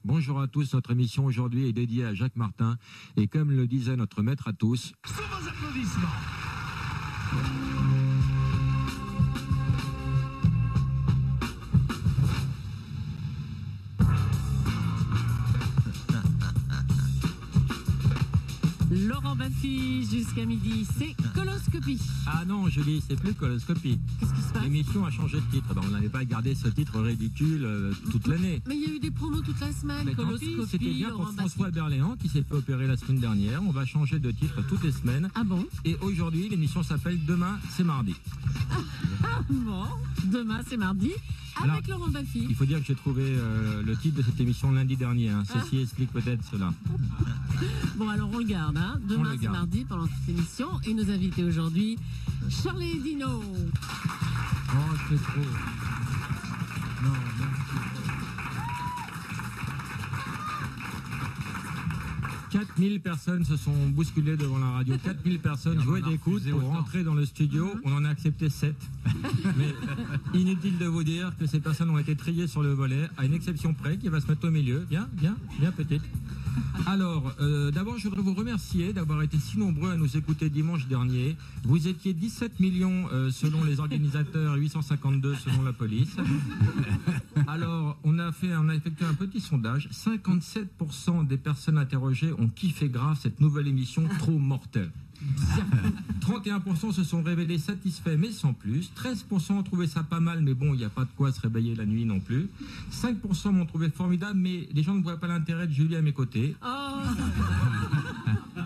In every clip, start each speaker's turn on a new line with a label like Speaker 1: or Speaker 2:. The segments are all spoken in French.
Speaker 1: Bonjour à tous, notre émission aujourd'hui est dédiée à Jacques Martin et comme le disait notre maître à tous,
Speaker 2: sous vos applaudissements.
Speaker 3: Laurent Baffy jusqu'à midi, c'est Coloscopie.
Speaker 1: ah non, je dis, c'est plus Coloscopie.
Speaker 3: Qu'est-ce qui se passe?
Speaker 1: L'émission a changé de titre. Ben, on n'avait pas gardé ce titre ridicule toute l'année.
Speaker 3: Mais il y a eu des promos toute la semaine.
Speaker 1: Mais tant pis,
Speaker 3: Coloscopie,
Speaker 1: c'était bien pour
Speaker 3: Laurent
Speaker 1: François
Speaker 3: Baffy.
Speaker 1: Berléand qui s'est fait opérer la semaine dernière. On va changer de titre toutes les semaines.
Speaker 3: Ah bon?
Speaker 1: Et aujourd'hui, l'émission s'appelle Demain, c'est mardi.
Speaker 3: Ah bon? Demain, c'est mardi. Avec
Speaker 1: Alors,
Speaker 3: Laurent Baffy.
Speaker 1: Il faut dire que j'ai trouvé le titre de cette émission lundi dernier. Hein. Ceci explique peut-être cela.
Speaker 3: Bon, alors on le garde. Hein.
Speaker 1: On
Speaker 3: Demain,
Speaker 1: le
Speaker 3: c'est
Speaker 1: garde.
Speaker 3: mardi pendant toute l'émission. Et nos invités aujourd'hui, Charlie Dino.
Speaker 1: Oh, c'est trop. Non, non. 4000 personnes se sont bousculées devant la radio. 4000 personnes jouaient des coudes pour rentrer dans le studio. On en a accepté 7. Mais inutile de vous dire que ces personnes ont été triées sur le volet, à une exception près, qui va se mettre au milieu. Viens, petite. Alors, d'abord, je voudrais vous remercier d'avoir été si nombreux à nous écouter dimanche dernier. Vous étiez 17 millions selon les organisateurs, 852 selon la police. Alors, on a effectué un petit sondage. 57% des personnes interrogées ont kiffé grave cette nouvelle émission trop mortelle. 31% se sont révélés satisfaits mais sans plus. 13% ont trouvé ça pas mal mais bon, il n'y a pas de quoi se réveiller la nuit non plus. 5% m'ont trouvé formidable mais les gens ne voient pas l'intérêt de Julie à mes côtés.
Speaker 3: Oh,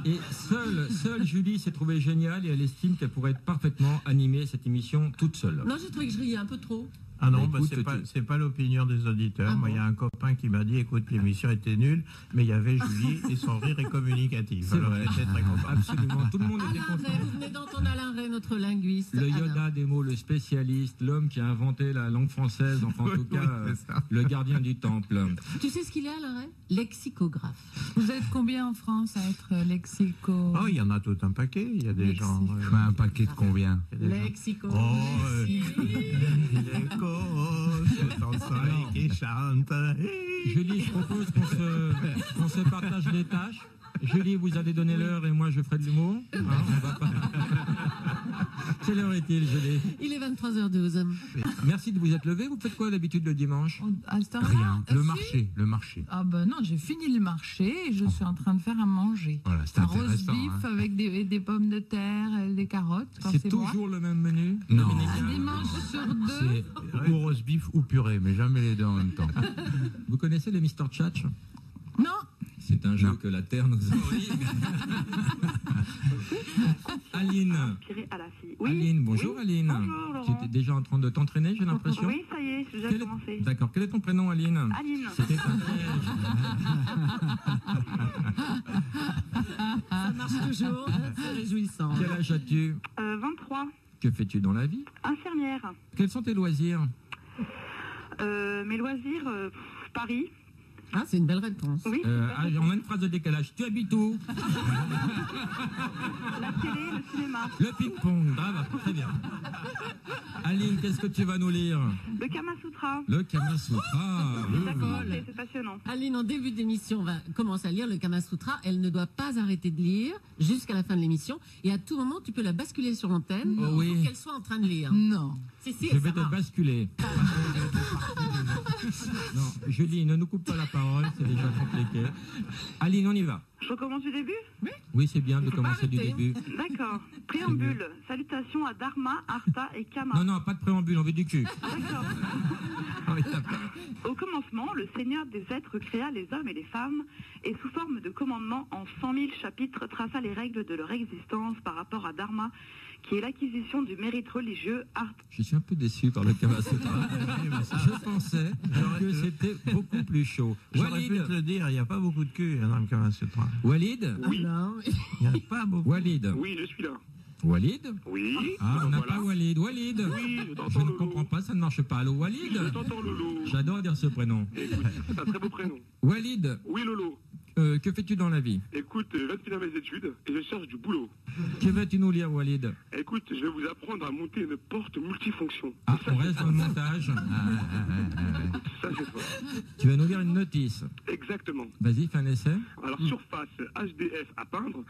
Speaker 1: Et seule Julie s'est trouvée géniale et elle estime qu'elle pourrait parfaitement animer cette émission toute seule.
Speaker 3: non, j'ai trouvé que je riais un peu trop.
Speaker 4: Ah non,
Speaker 1: Bah, écoute,
Speaker 4: c'est pas l'opinion des auditeurs.
Speaker 3: Ah
Speaker 4: Moi,
Speaker 3: bon
Speaker 4: il y a un copain qui m'a dit, écoute, l'émission était nulle, mais il y avait Julie et son rire est communicatif.
Speaker 1: C'est
Speaker 4: Alors,
Speaker 1: vrai.
Speaker 4: j'étais très content.
Speaker 1: Absolument, tout le monde était
Speaker 3: Alain
Speaker 1: content.
Speaker 3: Ray, vous venez d'entendre Alain Ray, notre linguiste.
Speaker 1: Le
Speaker 3: Alain.
Speaker 1: Yoda des mots, le spécialiste, l'homme qui a inventé la langue française, enfin en tout
Speaker 4: Oui,
Speaker 1: cas
Speaker 4: c'est ça.
Speaker 1: le gardien du temple.
Speaker 3: Tu sais ce qu'il est, Alain Ray? Lexicographe.
Speaker 5: Vous êtes combien en France à être lexico?
Speaker 4: Oh, il y en a tout un paquet. Il y a des
Speaker 5: Lexico.
Speaker 4: gens.
Speaker 6: Un paquet de combien?
Speaker 4: il y a des gens-
Speaker 3: Lexicographe.
Speaker 4: Oh, l'écho, c'est ton soleil qui chante.
Speaker 1: Julie, je propose qu'on se partage les tâches. Julie, vous allez donner l'heure et moi je ferai de l'humour. Hein, on va pas... Quelle heure est-il, Julie?
Speaker 3: Il est 23h12.
Speaker 1: Merci de vous être levé. Vous faites quoi d'habitude le dimanche?
Speaker 5: À cette heure-là,
Speaker 6: Rien. Le
Speaker 5: si.
Speaker 6: marché.
Speaker 5: Ah ben non, j'ai fini le marché et je suis en train de faire à manger.
Speaker 6: Voilà, c'est
Speaker 5: Un roast
Speaker 6: intéressant.
Speaker 5: beef avec des pommes de terre, des carottes. Quand
Speaker 1: C'est
Speaker 5: c'est moi.
Speaker 1: toujours le même menu?
Speaker 6: Non.
Speaker 5: Un dimanche sur deux.
Speaker 6: C'est ou roast beef ou purée, mais jamais les deux en même temps.
Speaker 1: Vous connaissez les Mr. Tchatch?
Speaker 5: Non.
Speaker 1: C'est un jeu
Speaker 6: Non.
Speaker 1: que la Terre nous a. Aline.
Speaker 7: Tiré à la fille. Oui.
Speaker 1: Aline, bonjour
Speaker 7: Oui.
Speaker 1: Aline.
Speaker 7: Bonjour, Laurent.
Speaker 1: Tu étais déjà en train de t'entraîner, j'ai l'impression.
Speaker 7: Oui, ça y est, j'ai déjà
Speaker 1: Quel est-
Speaker 7: commencé.
Speaker 1: D'accord. Quel est ton prénom, Aline?
Speaker 7: Aline.
Speaker 1: C'était un piège.
Speaker 3: Ça marche toujours. C'est réjouissant.
Speaker 1: Quel âge as-tu?
Speaker 7: 23.
Speaker 1: Que fais-tu dans la vie?
Speaker 7: Infirmière.
Speaker 1: Quels sont tes loisirs?
Speaker 7: Mes loisirs, Paris.
Speaker 3: Ah, c'est une belle réponse.
Speaker 7: Oui.
Speaker 1: On a une phrase de décalage. Tu habites où?
Speaker 7: La télé, le cinéma.
Speaker 1: Le ping-pong. Bravo, très bien. Aline, qu'est-ce que tu vas nous lire?
Speaker 7: Le Kama Sutra.
Speaker 1: Le Kama Sutra.
Speaker 7: Ça a commencé, c'est passionnant.
Speaker 3: Aline, en début d'émission, va commencer à lire le Kama Sutra. Elle ne doit pas arrêter de lire jusqu'à la fin de l'émission. Et à tout moment, tu peux la basculer sur l'antenne
Speaker 1: Oh oui.
Speaker 3: pour qu'elle soit en train de lire.
Speaker 5: Non.
Speaker 3: Si, si,
Speaker 1: Je vais
Speaker 3: ça
Speaker 1: te
Speaker 3: marche.
Speaker 1: basculer. Non, Julie, ne nous coupe pas la parole, c'est déjà compliqué. Aline, on y va.
Speaker 7: Je recommence du début?
Speaker 1: Oui, c'est bien de
Speaker 3: faut pas
Speaker 1: commencer du
Speaker 3: arrêter.
Speaker 1: début.
Speaker 7: D'accord. Préambule. Salutations à Dharma, Artha et Kama.
Speaker 1: Non, pas de préambule, on veut du cul.
Speaker 7: D'accord. Au commencement, le Seigneur des êtres créa les hommes et les femmes et sous forme de commandement en 100 000 chapitres traça les règles de leur existence par rapport à Dharma, qui est l'acquisition du mérite religieux.
Speaker 1: Je suis un peu déçu par le Kama Sutra. Je pensais que c'était beaucoup plus chaud.
Speaker 4: J'aurais pu
Speaker 1: Walid,
Speaker 4: te le dire, il n'y a pas beaucoup de cul dans le Kama Sutra.
Speaker 1: Walid,
Speaker 3: Alors,
Speaker 4: Il n'y a pas beaucoup.
Speaker 1: Walid,
Speaker 8: Oui, je suis là.
Speaker 1: Walid.
Speaker 8: Oui.
Speaker 1: Ah, on n'a
Speaker 8: voilà.
Speaker 1: pas Walid. Walid.
Speaker 8: Oui, je
Speaker 1: Je
Speaker 8: t'entends,
Speaker 1: ne
Speaker 8: Loulou.
Speaker 1: comprends pas, ça ne marche pas. Allô,
Speaker 8: Je
Speaker 1: Walid.
Speaker 8: t'entends, Loulou.
Speaker 1: J'adore dire ce prénom.
Speaker 8: Écoute, c'est un très beau prénom.
Speaker 1: Walid,
Speaker 8: Oui, Lolo.
Speaker 1: Que fais-tu dans la vie?
Speaker 2: Écoute, je viens de finir mes études et je cherche du boulot.
Speaker 1: Que vas-tu nous lire, Walid?
Speaker 2: Écoute, je vais vous apprendre à monter une porte multifonction.
Speaker 1: Ah,
Speaker 2: Ça,
Speaker 1: on reste dans le montage.
Speaker 2: Ça, c'est toi.
Speaker 1: Tu vas nous lire une notice.
Speaker 2: Exactement.
Speaker 1: Vas-y, fais un essai.
Speaker 2: Alors, surface HDF à peindre,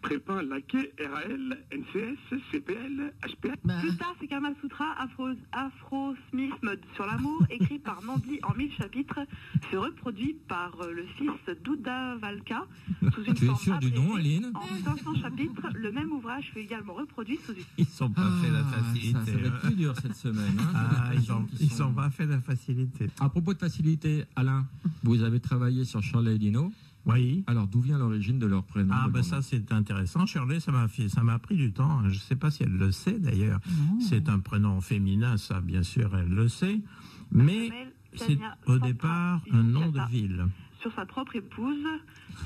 Speaker 2: prépeint laqué RAL, NCS, CPL, HPL.
Speaker 7: Plus tard, c'est Kama Sutra, Afrosmisme sur l'amour, écrit par Nandi en 1000 chapitres, se reproduit par le fils d'Udavalka sous une
Speaker 1: Tu es
Speaker 7: forme
Speaker 1: sûr du nom,
Speaker 7: abrégée.
Speaker 1: Aline?
Speaker 7: En 500 chapitres, le même ouvrage fut également reproduit sous une...
Speaker 4: Ils sont pas fait la facilité.
Speaker 1: Ça va être plus dur cette semaine. Hein.
Speaker 4: Ah, ils sont pas fait la facilité.
Speaker 1: À propos de facilité, Alain, vous avez travaillé sur Shirley et Dino.
Speaker 4: Oui.
Speaker 1: Alors, d'où vient l'origine de leur prénom?
Speaker 4: Ah, ben ça, c'est intéressant. Shirley, ça m'a pris du temps. Je ne sais pas si elle le sait, d'ailleurs. C'est un prénom féminin, ça, bien sûr, elle le sait. Mais c'est au départ un nom de ville.
Speaker 7: Sur sa propre épouse,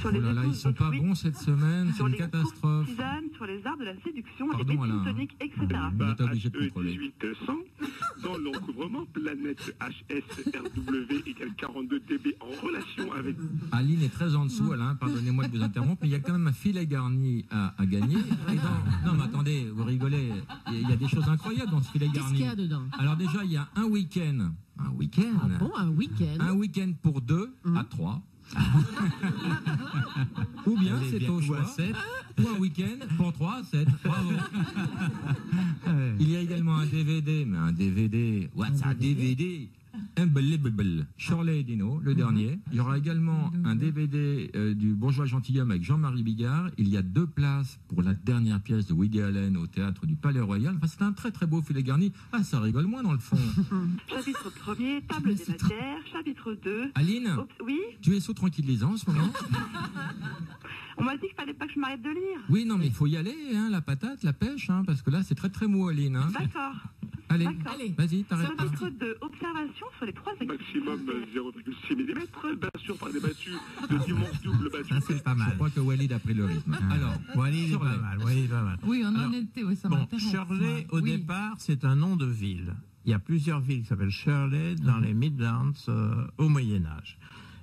Speaker 7: sur les
Speaker 1: Oh là là, ils sont pas bons cette semaine, c'est
Speaker 7: sur
Speaker 1: une
Speaker 7: les
Speaker 1: catastrophe.
Speaker 7: courtisanes, sur les arts de la séduction,
Speaker 1: Pardon,
Speaker 7: les médecines
Speaker 1: Alain.
Speaker 7: toniques, etc.
Speaker 1: On est obligé de contrôler.
Speaker 2: HE18100, dans le recouvrement, planète HSRW égale 42 dB en relation avec...
Speaker 1: Aline est très en dessous, Alain, pardonnez-moi de vous interrompre, mais il y a quand même un filet garni à gagner. Et non, mais attendez, vous rigolez, il y a des choses incroyables dans ce filet
Speaker 3: Qu'est-ce
Speaker 1: garni.
Speaker 3: qu'il y a dedans?
Speaker 1: Alors déjà, il y a un week-end. Un week-end?
Speaker 3: Ah bon, un week-end?
Speaker 1: Un week-end pour 2 à 3. Ou bien
Speaker 4: Elle est
Speaker 1: c'est
Speaker 4: bien,
Speaker 1: au
Speaker 4: ou
Speaker 1: choix.
Speaker 4: à 7.
Speaker 1: Ou un week-end pour 3 à 7. Bravo. Il y a également un DVD, mais un DVD. What's un DVD? Unbelievable. Shirley et Dino, le dernier. Il y aura également un DVD du Bourgeois Gentilhomme avec Jean-Marie Bigard. Il y a 2 places pour la dernière pièce de Woody Allen au théâtre du Palais Royal. Enfin, c'est un très très beau filet garni. Ah, ça rigole moins dans le fond.
Speaker 7: Chapitre 1er, table des matières. Chapitre 2.
Speaker 1: Aline,
Speaker 7: Oui,
Speaker 1: tu es sous tranquillisant en ce moment?
Speaker 7: on m'a dit qu'il fallait pas que je m'arrête de lire.
Speaker 1: Oui, non, mais il faut y aller, hein, la patate, la pêche, hein, parce que là, c'est très très mou, Aline. Hein.
Speaker 7: D'accord.
Speaker 1: Allez,
Speaker 7: D'accord.
Speaker 1: vas-y, t'arrêtes pas.
Speaker 7: Chapitre 2, observation sur les 3
Speaker 2: Maximum 0,6 mm, bien sûr par des battues de dimanche double battues.
Speaker 4: Ça, c'est pas
Speaker 1: Je
Speaker 4: mal.
Speaker 1: crois que Walid a pris le rythme. Alors,
Speaker 4: Walid est
Speaker 1: Shirley.
Speaker 4: pas mal. Walid est pas mal.
Speaker 5: Oui, on en
Speaker 4: Alors,
Speaker 5: était, oui, ça
Speaker 4: Bon,
Speaker 5: m'intéresse.
Speaker 4: Shirley, au
Speaker 5: Oui.
Speaker 4: départ, c'est un nom de ville. Il y a plusieurs villes qui s'appellent Shirley dans les Midlands au Moyen-Âge.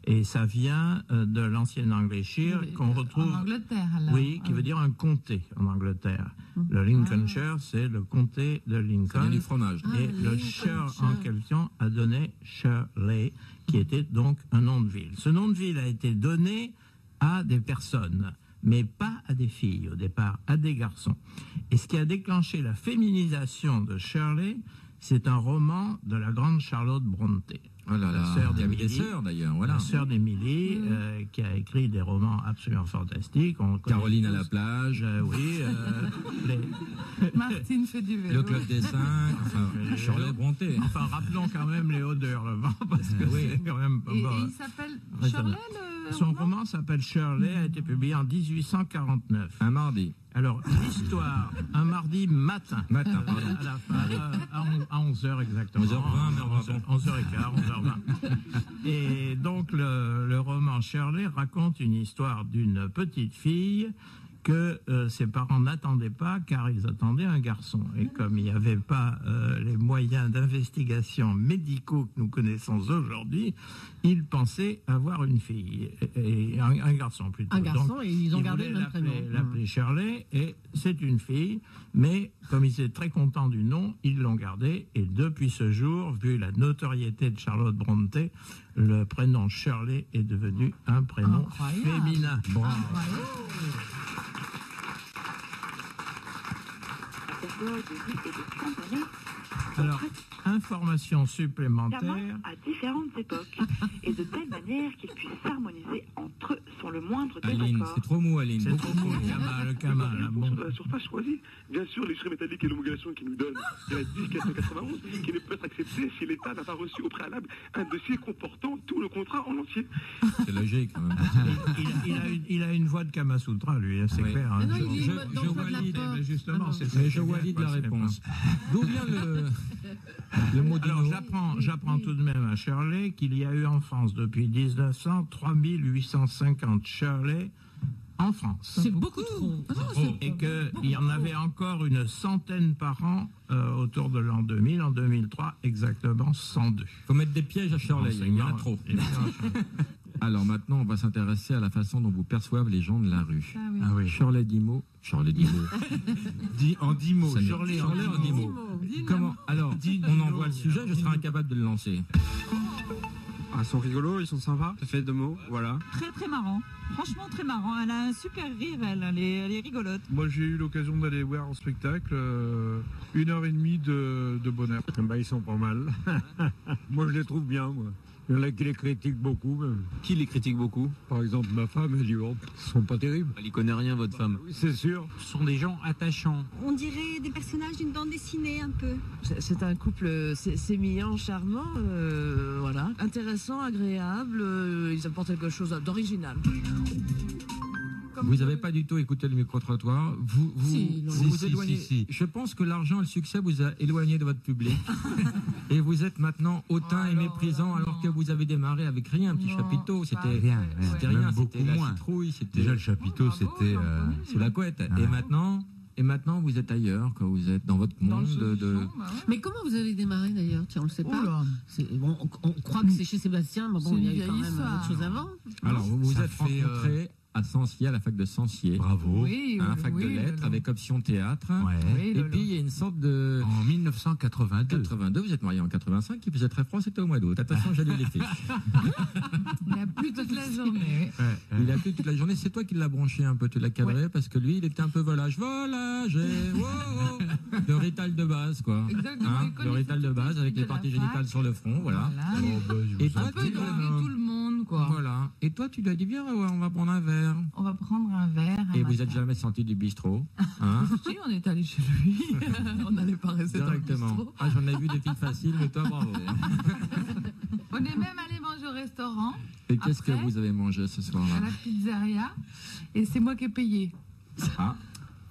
Speaker 4: Et ça vient de l'ancien anglais shire qu'on retrouve...
Speaker 5: En Angleterre, alors.
Speaker 4: Oui, qui veut dire un comté en Angleterre. Le Lincolnshire, c'est le comté de
Speaker 1: Ça vient
Speaker 4: Lincoln.
Speaker 1: du fromage.
Speaker 4: Et le shire en question a donné Shirley, qui était donc un nom de ville. Ce nom de ville a été donné à des personnes, mais pas à des filles au départ, à des garçons. Et ce qui a déclenché la féminisation de Shirley, c'est un roman de la grande Charlotte Brontë.
Speaker 1: Oh là
Speaker 4: La
Speaker 1: là,
Speaker 4: sœur
Speaker 1: il y avait des
Speaker 4: d'Émilie.
Speaker 1: sœurs d'ailleurs, voilà.
Speaker 4: La sœur d'Émilie, qui a écrit des romans absolument fantastiques. On connaît
Speaker 1: Caroline à
Speaker 4: tous.
Speaker 1: la plage,
Speaker 4: Oui,
Speaker 5: Martine fait du vélo.
Speaker 1: le Club des 5, enfin, Shirley Brontë.
Speaker 4: enfin, rappelons quand même les Hauts-de Hurlevent, parce que c'est quand même pas
Speaker 5: Et
Speaker 4: bon.
Speaker 5: il s'appelle
Speaker 4: Raisonnable.
Speaker 5: Shirley, le
Speaker 4: Son
Speaker 5: roman
Speaker 4: roman s'appelle Shirley, a été publié en 1849.
Speaker 1: Un mardi.
Speaker 4: Alors, l'histoire, un mardi matin.
Speaker 1: Matin, pardon.
Speaker 4: À la fin, à 11h exactement.
Speaker 1: 11h20, mais on va
Speaker 4: 11h15, 11h20. Et donc, le roman Shirley raconte une histoire d'une petite fille que ses parents n'attendaient pas car ils attendaient un garçon. Et comme il n'y avait pas les moyens d'investigation médicaux que nous connaissons aujourd'hui, ils pensaient avoir une fille, et un garçon plutôt.
Speaker 3: Un garçon,
Speaker 4: Donc,
Speaker 3: et ils ont gardé
Speaker 4: voulaient
Speaker 3: le même prénom.
Speaker 4: l'appeler Shirley, et c'est une fille, mais comme ils étaient très contents du nom, ils l'ont gardé, et depuis ce jour, vu la notoriété de Charlotte Brontë, le prénom Shirley est devenu un prénom
Speaker 5: Incroyable.
Speaker 4: féminin. Alors, information supplémentaire.
Speaker 7: Gamins à différentes époques et de telle manière qu'ils puissent s'harmoniser entre eux sans le moindre
Speaker 1: Aline,
Speaker 7: désaccord.
Speaker 1: c'est trop mou, Aline.
Speaker 4: C'est
Speaker 1: Beaucoup
Speaker 4: trop
Speaker 1: trop
Speaker 4: beau,
Speaker 1: mou.
Speaker 4: le Kama, là, bon.
Speaker 2: Sur la surface choisie, bien sûr, les frais métalliques et l'homologation qui nous donnent la 10 qui ne peut être acceptée si l'État n'a pas reçu au préalable un dossier comportant tout le contrat en entier.
Speaker 1: C'est logique quand même.
Speaker 4: Il a une voix de Kama Sutra, lui, c'est
Speaker 1: Oui.
Speaker 4: clair. hein.
Speaker 3: Mais non, il est
Speaker 1: Je-
Speaker 3: dans
Speaker 1: je
Speaker 3: le code de la
Speaker 1: valide,
Speaker 3: porte.
Speaker 4: Mais justement,
Speaker 3: Ah non.
Speaker 4: c'est ça.
Speaker 1: Mais
Speaker 4: qui
Speaker 1: je
Speaker 4: est bien,
Speaker 1: valide
Speaker 4: quoi,
Speaker 1: la
Speaker 4: c'est
Speaker 1: réponse. D'où vient le mot
Speaker 4: Alors,
Speaker 1: dino?
Speaker 4: j'apprends tout de même à Shirley qu'il y a eu en France depuis 1900 3850 Shirley en France.
Speaker 3: C'est beaucoup trop. Ah non, c'est-
Speaker 4: Et qu'il y en avait encore une centaine par an autour de l'an 2000. En 2003, exactement 102.
Speaker 1: Faut mettre des pièges à Shirley, il y en a trop. Alors maintenant, on va s'intéresser à la façon dont vous perçoivent les gens de la rue.
Speaker 5: Ah oui.
Speaker 6: Ah oui.
Speaker 1: Shirley Dimo. Shirley Dimo.
Speaker 6: En 10 mots.
Speaker 1: Ça n'est-
Speaker 6: Shirley en
Speaker 1: Shirley en 10 mots. Comment? Alors, on envoie le sujet, je serai incapable de le lancer.
Speaker 8: Ah, ils sont rigolos, ils sont sympas. Ça fait 2 mots, voilà.
Speaker 9: Très très marrant. Franchement très marrant. Elle a un super rire, elle est rigolote.
Speaker 10: Moi j'ai eu l'occasion d'aller voir en spectacle, 1h30 de bonheur.
Speaker 11: Ils sont pas mal. Moi je les trouve bien, moi. Il y en a qui les critiquent beaucoup. Même.
Speaker 8: Qui les critique beaucoup?
Speaker 11: Par exemple, ma femme, elle dit oh, ils sont pas terribles.
Speaker 8: Elle y connaît rien, votre femme.
Speaker 11: Oui, c'est sûr.
Speaker 6: Ce sont des gens attachants.
Speaker 12: On dirait des personnages d'une bande dessinée un peu.
Speaker 13: C'est un couple sémillant, charmant, voilà, intéressant, agréable. Ils apportent quelque chose d'original.
Speaker 1: Vous n'avez pas du tout écouté le micro-trottoir. Vous vous éloignez.
Speaker 6: Si.
Speaker 1: Je pense que l'argent et le succès vous a éloigné de votre public. Et vous êtes maintenant hautain et méprisant alors que vous avez démarré avec rien, un petit chapiteau. C'était
Speaker 6: rien.
Speaker 1: C'était
Speaker 6: Même
Speaker 1: rien,
Speaker 6: beaucoup
Speaker 1: c'était la
Speaker 6: moins.
Speaker 1: citrouille. C'était
Speaker 6: Déjà, le chapiteau, c'était...
Speaker 1: sous la couette. Et maintenant, vous êtes ailleurs, quoi. Vous êtes dans votre monde de...
Speaker 3: Mais comment vous avez démarré d'ailleurs? Tiens, on le sait pas.
Speaker 5: Oula.
Speaker 3: Bon, on croit que c'est chez Sébastien, mais bon, il y a eu quand même autre chose avant.
Speaker 1: Alors, vous vous
Speaker 6: Ça
Speaker 1: êtes
Speaker 6: fait,
Speaker 1: rencontrés à Sancier, à la fac de Sancier.
Speaker 6: Bravo.
Speaker 5: Oui,
Speaker 1: Fac de lettres avec option théâtre.
Speaker 6: Ouais.
Speaker 1: Et puis il y a une sorte de...
Speaker 6: En 1982.
Speaker 1: 82, vous êtes marié en 85, il faisait très froid, c'était au mois d'août. Attention, j'ai lu les fiches.
Speaker 5: Il a plu toute la journée.
Speaker 1: Il a plu toute la journée, c'est toi qui l'as branché un peu, tu l'as cadré, parce que lui, il était un peu volage. Volage, le rital de base, quoi.
Speaker 5: Exactement. Il
Speaker 1: Le
Speaker 5: connaissait
Speaker 1: rital de
Speaker 5: toutes
Speaker 1: base
Speaker 5: les
Speaker 1: avec les
Speaker 5: filles de
Speaker 1: parties
Speaker 5: la fac.
Speaker 1: génitales sur le front, voilà. Et toi,
Speaker 5: Un peu draguer tout le monde, quoi.
Speaker 1: Voilà. Et toi, tu lui as dit, bien, ouais, on va prendre un verre.
Speaker 5: On va prendre un verre.
Speaker 1: Et vous n'êtes jamais sorti du bistrot, hein?
Speaker 5: Si, on est allé chez lui. On n'allait pas rester dans le
Speaker 1: Directement.
Speaker 5: bistrot.
Speaker 1: Ah, j'en ai vu des filles faciles, mais toi, bravo.
Speaker 5: On est même allé manger au restaurant.
Speaker 1: Et qu'est-ce que
Speaker 5: Après,
Speaker 1: vous avez mangé ce
Speaker 5: à
Speaker 1: soir-là?
Speaker 5: la pizzeria. Et c'est moi qui ai payé.
Speaker 1: Ah,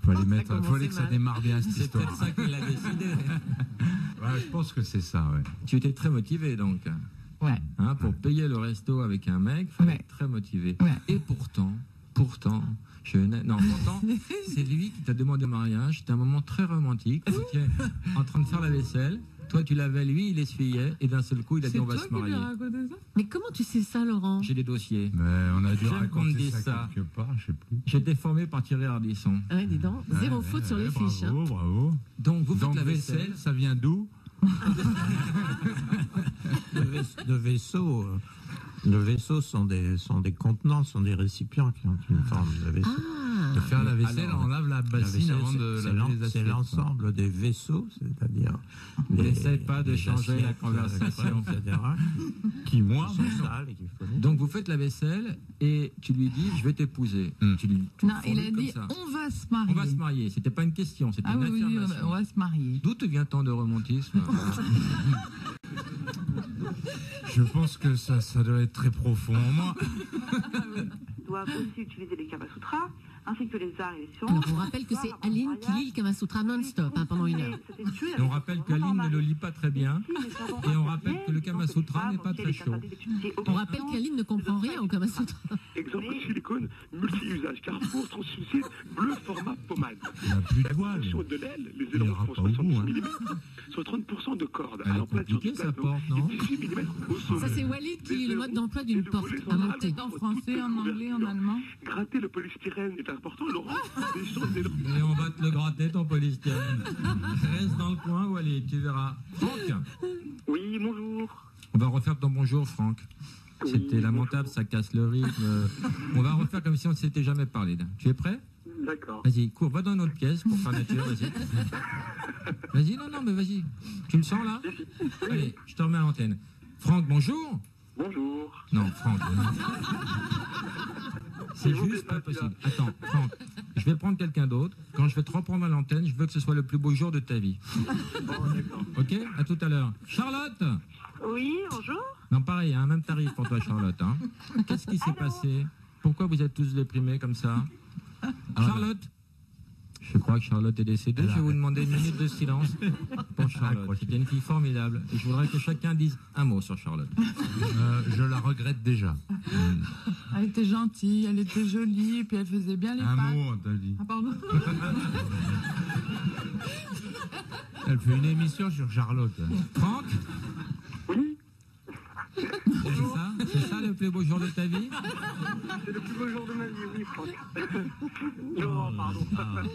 Speaker 6: Fallait que ça démarre bien, cette
Speaker 1: c'est
Speaker 6: histoire.
Speaker 1: peut-être ça qu'il a décidé.
Speaker 6: Ouais, je pense que c'est ça, ouais.
Speaker 1: Tu étais très motivé, donc.
Speaker 5: Ouais.
Speaker 1: Hein, pour payer le resto avec un mec, il fallait
Speaker 5: Ouais.
Speaker 1: être très motivé.
Speaker 5: Ouais.
Speaker 1: Et pourtant, c'est lui qui t'a demandé au mariage. C'était un moment très romantique. Vous étiez en train de faire la vaisselle. Toi, tu lavais, lui, il essuyait. Et d'un seul coup, il a dit on va se marier.
Speaker 5: raconté ça?
Speaker 3: Mais comment tu sais ça, Laurent?
Speaker 1: J'ai des dossiers.
Speaker 6: Mais on a dû
Speaker 1: J'aime qu'on me
Speaker 6: raconter
Speaker 1: dise
Speaker 6: ça
Speaker 1: ça.
Speaker 6: quelque part, je sais plus.
Speaker 1: J'étais formé par Thierry Ardisson.
Speaker 3: Ouais, dis donc, zéro faute sur les fiches.
Speaker 6: Bravo, bravo.
Speaker 1: Donc, vous faites
Speaker 6: Donc,
Speaker 1: la
Speaker 6: vaisselle,
Speaker 1: vaisselle.
Speaker 6: ça vient d'où?
Speaker 4: Le vaisseau sont des contenants, sont des récipients qui ont une forme de vaisseau.
Speaker 6: De faire la vaisselle,
Speaker 1: Alors,
Speaker 6: on lave la
Speaker 4: La
Speaker 6: bassine
Speaker 4: vaisselle,
Speaker 6: avant de
Speaker 4: c'est
Speaker 6: laver les
Speaker 4: c'est
Speaker 6: assiettes.
Speaker 4: l'ensemble des vaisseaux, c'est-à-dire
Speaker 1: N'essaie pas de changer la
Speaker 4: assiettes,
Speaker 1: conversation.
Speaker 4: etc.
Speaker 6: Qui, moi,
Speaker 4: sont sales et qu'il faut nettoyer.
Speaker 1: Donc, vous faites la vaisselle et tu lui dis je vais t'épouser. Tu
Speaker 5: Non, il
Speaker 1: formule
Speaker 5: a
Speaker 1: comme
Speaker 5: dit
Speaker 1: ça.
Speaker 5: on va se marier.
Speaker 1: On va se marier. C'était pas une question, c'était
Speaker 5: Ah
Speaker 1: une
Speaker 5: oui, oui,
Speaker 1: affirmation.
Speaker 5: on va se marier.
Speaker 1: D'où te vient tant de romantisme?
Speaker 6: je pense que ça doit être très profond en moi.
Speaker 7: Doivent aussi utiliser les Kamasutra, ainsi que les arts et les sciences.
Speaker 3: Alors, on rappelle que c'est Aline qui lit le Kama Sutra non-stop pendant 1 heure.
Speaker 1: Et on rappelle qu'Aline ne le lit pas très bien. Et on rappelle que le Kama Sutra n'est pas très chaud.
Speaker 3: On rappelle qu'Aline ne comprend rien au Kama Sutra.
Speaker 2: Exemple silicone, multi-usage, Carrefour, translucide, bleu format pommade.
Speaker 6: Il n'a plus de poils.
Speaker 2: Sur de l'aile, les
Speaker 6: Il
Speaker 2: ailerons
Speaker 6: ira
Speaker 2: font
Speaker 6: pas au
Speaker 2: 70
Speaker 6: bout, hein.
Speaker 2: mm, sur 30% de corde.
Speaker 1: Elle est
Speaker 2: Alors, plateau
Speaker 1: compliquée,
Speaker 2: du
Speaker 1: sa
Speaker 2: plateau,
Speaker 1: porte, non?
Speaker 2: et 18 mm au sommet.
Speaker 3: Ça, c'est Walid qui lit le mode d'emploi d'une porte à monter.
Speaker 5: En français, en anglais, en allemand.
Speaker 2: Gratter le polystyrène est important, Laurent. Des choses, des...
Speaker 1: Et on va te le gratter, ton polystyrène. Reste dans le coin, Walid, tu verras. Franck,
Speaker 2: Oui, bonjour.
Speaker 1: on va refaire ton bonjour, Franck. C'était lamentable, ça casse le rythme. On va refaire comme si on ne s'était jamais parlé. Tu es prêt?
Speaker 2: D'accord.
Speaker 1: Vas-y, cours, va dans une autre pièce pour faire nature, vas-y. Vas-y, non, mais vas-y. Tu le sens là? Allez, je te remets à l'antenne. Franck, bonjour.
Speaker 2: Bonjour.
Speaker 1: Non, Franck. C'est juste pas possible. Attends, Franck, je vais prendre quelqu'un d'autre. Quand je vais te reprendre à l'antenne, je veux que ce soit le plus beau jour de ta vie. Ok? À tout à l'heure. Charlotte!
Speaker 7: Oui, bonjour.
Speaker 1: Non, pareil, hein, même tarif pour toi, Charlotte. Hein. Qu'est-ce qui s'est passé? Pourquoi vous êtes tous déprimés comme ça? Charlotte? Je crois que Charlotte est décédée. Je vais vous demander 1 minute de silence pour Charlotte. C'était une fille formidable. Et je voudrais que chacun dise un mot sur Charlotte.
Speaker 6: Je la regrette déjà.
Speaker 5: Elle était gentille, elle était jolie, et puis elle faisait bien les
Speaker 6: Un
Speaker 5: pâtes.
Speaker 6: mot, on t'a dit.
Speaker 5: Ah, pardon.
Speaker 6: Elle fait une émission sur Charlotte.
Speaker 1: Franck?
Speaker 2: Oui.
Speaker 1: C'est ça le plus plus beau jour de ta vie?
Speaker 2: C'est le plus beau jour de ma vie, oui, Franck. Non, pardon.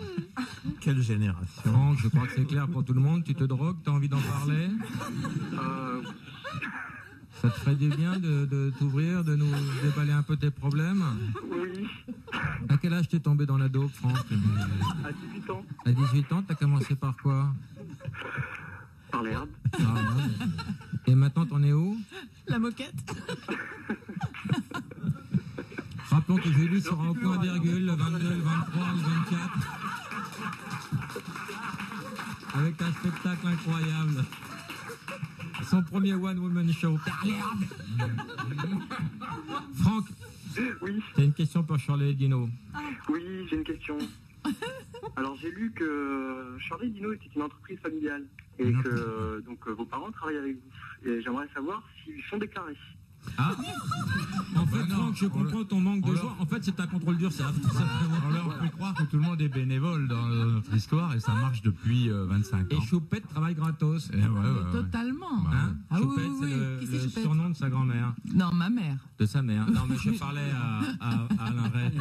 Speaker 4: Quelle génération.
Speaker 1: Franck, je crois que c'est clair pour tout le monde. Tu te drogues, tu as envie d'en parler? Ça te ferait du bien de t'ouvrir, de nous déballer un peu tes problèmes?
Speaker 2: Oui.
Speaker 1: À quel âge t'es tombé dans la dope, Franck?
Speaker 2: À 18 ans.
Speaker 1: À 18 ans, t'as commencé par quoi?
Speaker 2: Par l'herbe.
Speaker 1: Et maintenant, t'en es où?
Speaker 3: La moquette.
Speaker 1: Rappelons que Julie sera au point virgule le 22, le 23, le 24. Avec un spectacle incroyable. Son premier One Woman Show. Franck,
Speaker 2: oui.
Speaker 1: T'as une question pour Shirley et Dino?
Speaker 2: Oui, j'ai une question. Alors j'ai lu que Shirley et Dino était une entreprise familiale et que donc vos parents travaillent avec vous. Et j'aimerais savoir s'ils sont déclarés.
Speaker 1: Ah. En fait, Franck, je comprends ton manque de joie. En fait, c'est un contrôle dur, c'est
Speaker 6: On leur fait croire que tout le monde est bénévole dans notre histoire et ça marche depuis 25 ans.
Speaker 1: Et Choupette travaille gratos.
Speaker 5: Totalement.
Speaker 1: Hein,
Speaker 5: Ah oui,
Speaker 1: Choupette,
Speaker 5: oui,
Speaker 1: c'est
Speaker 5: oui.
Speaker 1: le surnom de sa grand-mère.
Speaker 5: Non, ma mère.
Speaker 1: De sa mère. Non, mais je parlais à Alain Ray.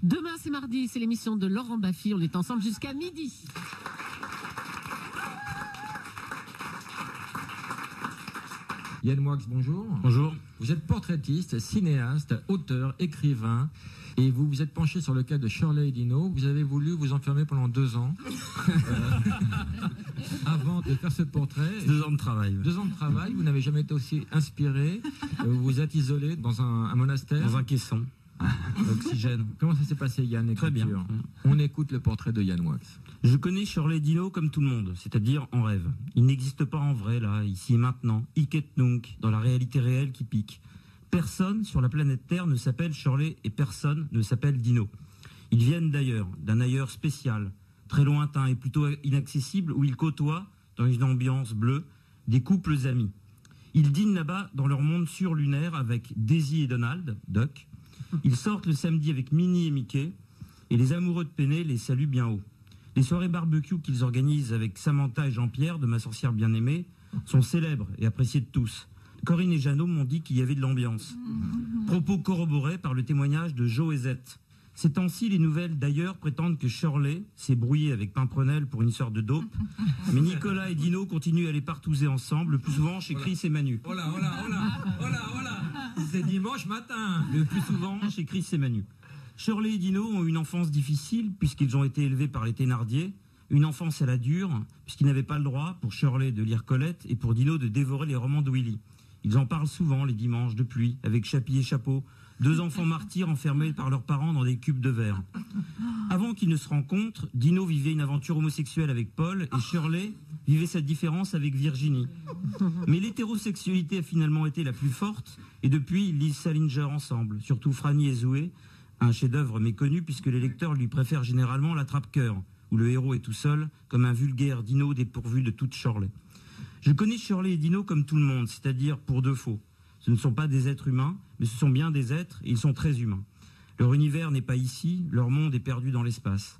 Speaker 3: Demain, c'est mardi, c'est l'émission de Laurent Baffy. On est ensemble jusqu'à midi.
Speaker 1: Yann Moix, bonjour.
Speaker 14: Bonjour.
Speaker 1: Vous êtes portraitiste, cinéaste, auteur, écrivain. Et vous vous êtes penché sur le cas de Shirley et Dino. Vous avez voulu vous enfermer pendant 2 ans avant de faire ce portrait.
Speaker 14: 2 ans de travail.
Speaker 1: 2 ans de travail. Vous n'avez jamais été aussi inspiré. Vous vous êtes isolé dans un monastère.
Speaker 14: Dans un caisson. Oxygène.
Speaker 1: Comment ça s'est passé, Yann?
Speaker 14: Très bien.
Speaker 1: On écoute le portrait de Yann Wax.
Speaker 14: Je connais Shirley et Dino comme tout le monde, c'est-à-dire en rêve. Il n'existe pas en vrai, là, ici et maintenant. Hic et nunc, dans la réalité réelle qui pique. Personne sur la planète Terre ne s'appelle Shirley et personne ne s'appelle Dino. Ils viennent d'ailleurs, d'un ailleurs spécial, très lointain et plutôt inaccessible, où ils côtoient, dans une ambiance bleue, des couples amis. Ils dînent là-bas dans leur monde surlunaire avec Daisy et Donald, Duck. Ils sortent le samedi avec Minnie et Mickey, et les amoureux de Penny les saluent bien haut. Les soirées barbecue qu'ils organisent avec Samantha et Jean-Pierre, de Ma sorcière bien-aimée, sont célèbres et appréciées de tous. Corinne et Jeannot m'ont dit qu'il y avait de l'ambiance. Propos corroborés par le témoignage de Joe et Zette. Ces temps-ci, les nouvelles d'ailleurs prétendent que Shirley s'est brouillée avec Pimprenel pour une sorte de dope, mais Nicolas et Dino continuent à les partouzer ensemble, le plus souvent chez Chris et Manu.
Speaker 1: Oh là. C'est dimanche matin.
Speaker 14: Le plus souvent chez Chris et Manu. Shirley et Dino ont une enfance difficile puisqu'ils ont été élevés par les Thénardier, une enfance à la dure puisqu'ils n'avaient pas le droit pour Shirley de lire Colette et pour Dino de dévorer les romans de Willy. Ils en parlent souvent les dimanches de pluie avec Chapi et Chapeau, 2 enfants martyrs enfermés par leurs parents dans des cubes de verre. Avant qu'ils ne se rencontrent, Dino vivait une aventure homosexuelle avec Paul et Shirley vivait sa différence avec Virginie. Mais l'hétérosexualité a finalement été la plus forte et depuis ils lisent Salinger ensemble, surtout Franny et Zoé, un chef-d'œuvre méconnu puisque les lecteurs lui préfèrent généralement l'attrape-cœur, où le héros est tout seul, comme un vulgaire Dino dépourvu de toute Shirley. Je connais Shirley et Dino comme tout le monde, c'est-à-dire pour de faux. Ce ne sont pas des êtres humains, mais ce sont bien des êtres et ils sont très humains. Leur univers n'est pas ici, leur monde est perdu dans l'espace.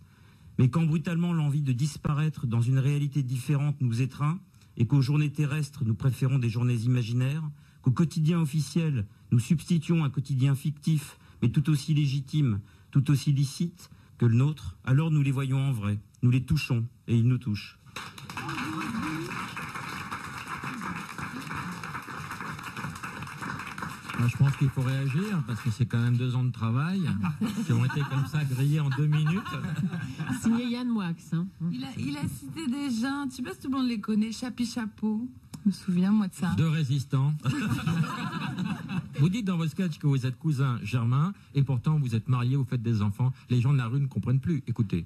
Speaker 14: Mais quand brutalement l'envie de disparaître dans une réalité différente nous étreint, et qu'aux journées terrestres nous préférons des journées imaginaires, qu'au quotidien officiel nous substituons un quotidien fictif, mais tout aussi légitime, tout aussi licite que le nôtre, alors nous les voyons en vrai, nous les touchons et ils nous touchent.
Speaker 1: Je pense qu'il faut réagir parce que c'est quand même 2 ans de travail qui ont été comme ça grillés en 2 minutes.
Speaker 3: Signé Yann Moix. Hein.
Speaker 5: Il a cité des gens, tu sais pas si tout le monde les connaît, Chapi Chapeau. Je me souviens, moi, de ça.
Speaker 1: 2 résistants. Vous dites dans vos sketchs que vous êtes cousin germain et pourtant vous êtes mariés, vous faites des enfants. Les gens de la rue ne comprennent plus. Écoutez.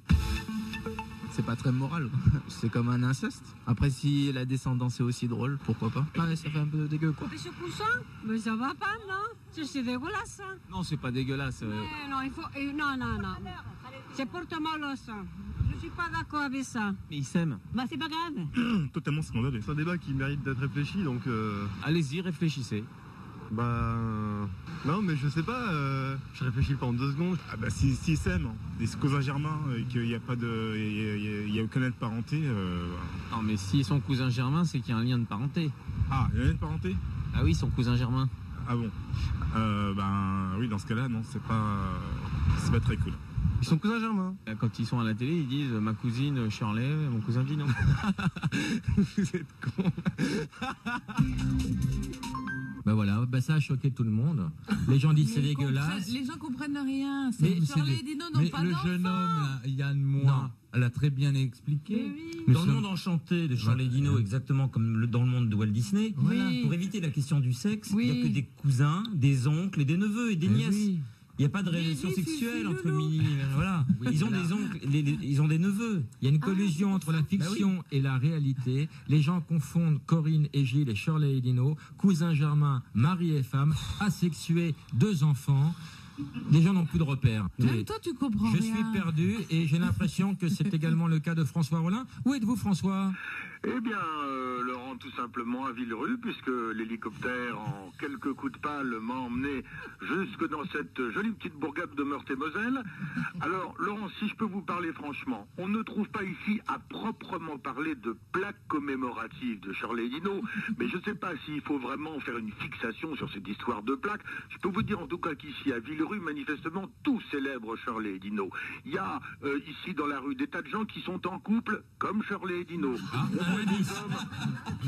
Speaker 15: C'est pas très moral, c'est comme un inceste. Après, si la descendance est aussi drôle, pourquoi pas? Ah, ça fait un peu dégueu, quoi.
Speaker 16: Mais ce cousin, mais ça va pas, non? C'est dégueulasse.
Speaker 15: Non, c'est pas dégueulasse.
Speaker 16: Mais non, il faut... Non. C'est porte-malheur, ça. Je suis pas d'accord avec ça.
Speaker 15: Mais ils s'aiment.
Speaker 16: Bah, c'est pas grave.
Speaker 17: Totalement scandaleux. C'est un débat qui mérite d'être réfléchi, donc...
Speaker 15: Allez-y, réfléchissez.
Speaker 17: Non, mais je sais pas, je réfléchis pendant 2 secondes.
Speaker 18: Ah bah s'ils s'aiment, des cousins germains, et qu'il n'y a pas de. Il y a aucun lien de parenté.
Speaker 15: Non, mais s'ils sont cousins germains, c'est qu'il y a un lien de parenté.
Speaker 18: Ah, il y a un lien de parenté?
Speaker 15: Ah oui, ils sont cousins germains.
Speaker 18: Ah bon? Oui, dans ce cas-là, non, c'est pas très cool.
Speaker 17: Ils sont cousins germains.
Speaker 15: Quand ils sont à la télé, ils disent ma cousine Shirley, mon cousin Dino.
Speaker 17: Vous êtes con.
Speaker 1: Ben voilà, ça a choqué tout le monde. Les gens disent c'est dégueulasse.
Speaker 5: Les gens comprennent rien.
Speaker 6: Mais
Speaker 5: Shirley et Dino n'ont pas
Speaker 6: le
Speaker 5: d'enfants.
Speaker 6: jeune homme, là, Yann Moix, elle a très bien expliqué.
Speaker 14: Dans le monde enchanté de Shirley et Dino, exactement comme dans le monde de Walt Disney, pour éviter la question du sexe, il n'y a que des cousins, des oncles et des neveux et des nièces. Il n'y a pas de relation sexuelle entre mini. Voilà. Ils ont des oncles, ils ont des neveux.
Speaker 1: Il y a une collusion entre la fiction et la réalité. Les gens confondent Corinne et Gilles et Shirley et Dino, cousins germains, mari et femme, asexués, 2 enfants. Les gens n'ont plus de repères.
Speaker 5: Même toi, tu comprends
Speaker 1: Je
Speaker 5: rien.
Speaker 1: suis perdu et j'ai l'impression que c'est également le cas de François Rollin. Où êtes-vous, François?
Speaker 19: Eh bien, Laurent, tout simplement à Villerue, puisque l'hélicoptère, en quelques coups de pale, m'a emmené jusque dans cette jolie petite bourgade de Meurthe-et-Moselle. Alors, Laurent, si je peux vous parler franchement, on ne trouve pas ici à proprement parler de plaque commémorative de Shirley et Dino, mais je ne sais pas s'il faut vraiment faire une fixation sur cette histoire de plaque. Je peux vous dire en tout cas qu'ici, à Villerue, manifestement, tout célèbre Shirley et Dino. Il y a ici dans la rue des tas de gens qui sont en couple, comme Shirley et Dino. On voit des hommes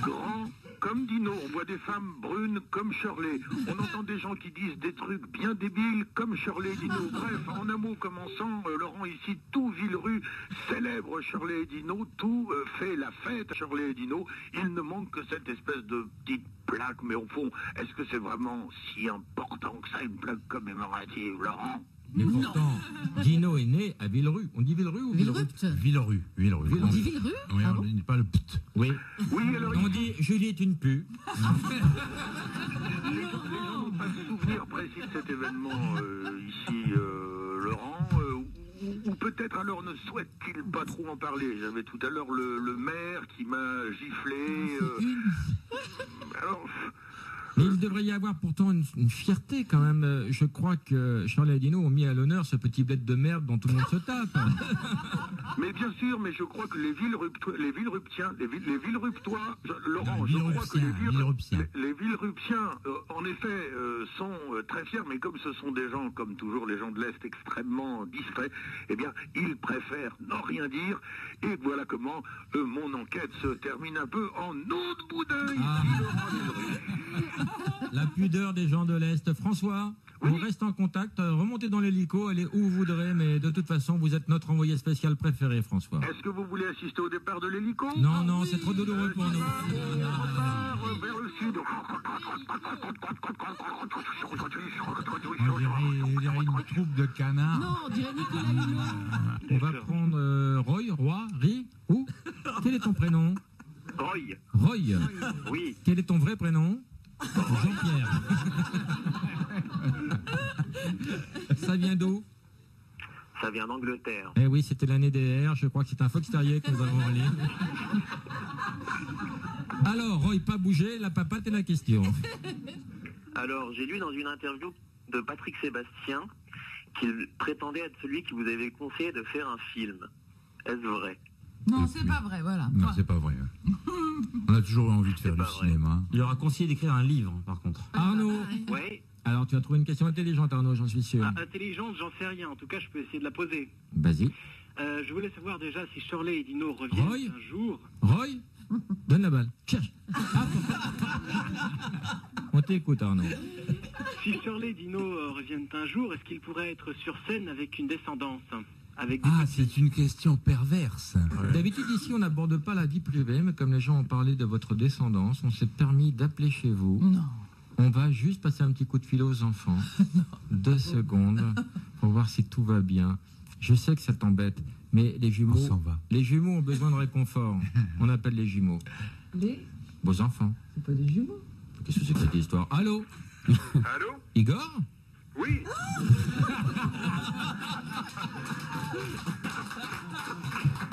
Speaker 19: grands comme Dino, on voit des femmes brunes comme Shirley. On entend des gens qui disent des trucs bien débiles comme Shirley et Dino. Bref, en un mot commençant, Laurent, ici, tout Villerue célèbre Shirley et Dino, tout fait la fête à Shirley et Dino. Il ne manque que cette espèce de petite plaque, mais au fond, est-ce que c'est vraiment si important que ça, une plaque commémorative, Laurent?
Speaker 1: Mais pourtant, Dino est né à Villerue. On dit Villerue ou Villerue?
Speaker 6: Villerue.
Speaker 1: On dit Villerue?
Speaker 6: Oui, on ne dit pas le pt.
Speaker 1: Oui.
Speaker 19: Oui, alors
Speaker 1: on dit Julie est une pu.
Speaker 19: Les gens n'ont pas de souvenir précis de cet événement ici, Laurent, ou peut-être alors ne souhaite-t-il pas trop en parler. J'avais tout à l'heure le maire qui m'a giflé. Alors...
Speaker 1: Mais il devrait y avoir pourtant une fierté quand même. Je crois que Shirley et Dino ont mis à l'honneur ce petit bled de merde dont tout le monde se tape.
Speaker 19: Mais bien sûr, mais je crois que les Villeruptois, Laurent, je crois que les Villeruptiens, en effet, sont très fiers, mais comme ce sont des gens, comme toujours les gens de l'Est, extrêmement discrets, eh bien, ils préfèrent n'en rien dire, et voilà comment mon enquête se termine un peu en eau de boudin ici, Laurent.
Speaker 1: La pudeur des gens de l'Est. François, on reste en contact, remontez dans l'hélico, allez où vous voudrez, mais de toute façon, vous êtes notre envoyé spécial préféré, François.
Speaker 19: Est-ce que vous voulez assister au départ de l'hélico?
Speaker 1: Non, non, c'est trop douloureux pour nous.
Speaker 19: Vers le sud.
Speaker 6: On dirait une troupe de canards.
Speaker 3: Non, on dirait Nicolas Hulot.
Speaker 1: On va prendre Roy, où? Quel est ton prénom?
Speaker 19: Roy. Oui.
Speaker 1: Quel est ton vrai prénom? Jean-Pierre. Ça vient d'où?
Speaker 2: Ça vient d'Angleterre.
Speaker 1: Eh oui, c'était l'année des R. Je crois que c'est un Fox Terrier que nous avons en ligne. Alors, Roy, pas bouger, la papate est la question.
Speaker 2: Alors, j'ai lu dans une interview de Patrick Sébastien qu'il prétendait être celui qui vous avait conseillé de faire un film. Est-ce vrai?
Speaker 5: Non, c'est pas vrai, voilà.
Speaker 6: Non, c'est pas vrai. On a toujours envie de faire du cinéma.
Speaker 14: Il leur a conseillé d'écrire un livre, par contre.
Speaker 1: Arnaud.
Speaker 2: Oui.
Speaker 1: Alors, tu as trouvé une question intelligente, Arnaud, j'en suis sûr.
Speaker 2: Intelligente, j'en sais rien. En tout cas, je peux essayer de la poser.
Speaker 1: Vas-y.
Speaker 2: Je voulais savoir déjà si Shirley et Dino reviennent un jour.
Speaker 1: Roy, donne la balle. Cherche. On t'écoute, Arnaud.
Speaker 2: Si Shirley et Dino reviennent un jour, est-ce qu'ils pourraient être sur scène avec une descendance?
Speaker 6: C'est une question perverse.
Speaker 1: Ouais. D'habitude, ici, on n'aborde pas la vie privée, mais comme les gens ont parlé de votre descendance, on s'est permis d'appeler chez vous.
Speaker 5: Non.
Speaker 1: On va juste passer un petit coup de fil aux enfants. 2 secondes pour voir si tout va bien. Je sais que ça t'embête, mais les jumeaux ont besoin de réconfort. On appelle les jumeaux. Vos enfants.
Speaker 5: C'est pas des jumeaux.
Speaker 1: Qu'est-ce que c'est que cette histoire? Allô?
Speaker 19: Allô?
Speaker 1: Igor?
Speaker 19: Oui.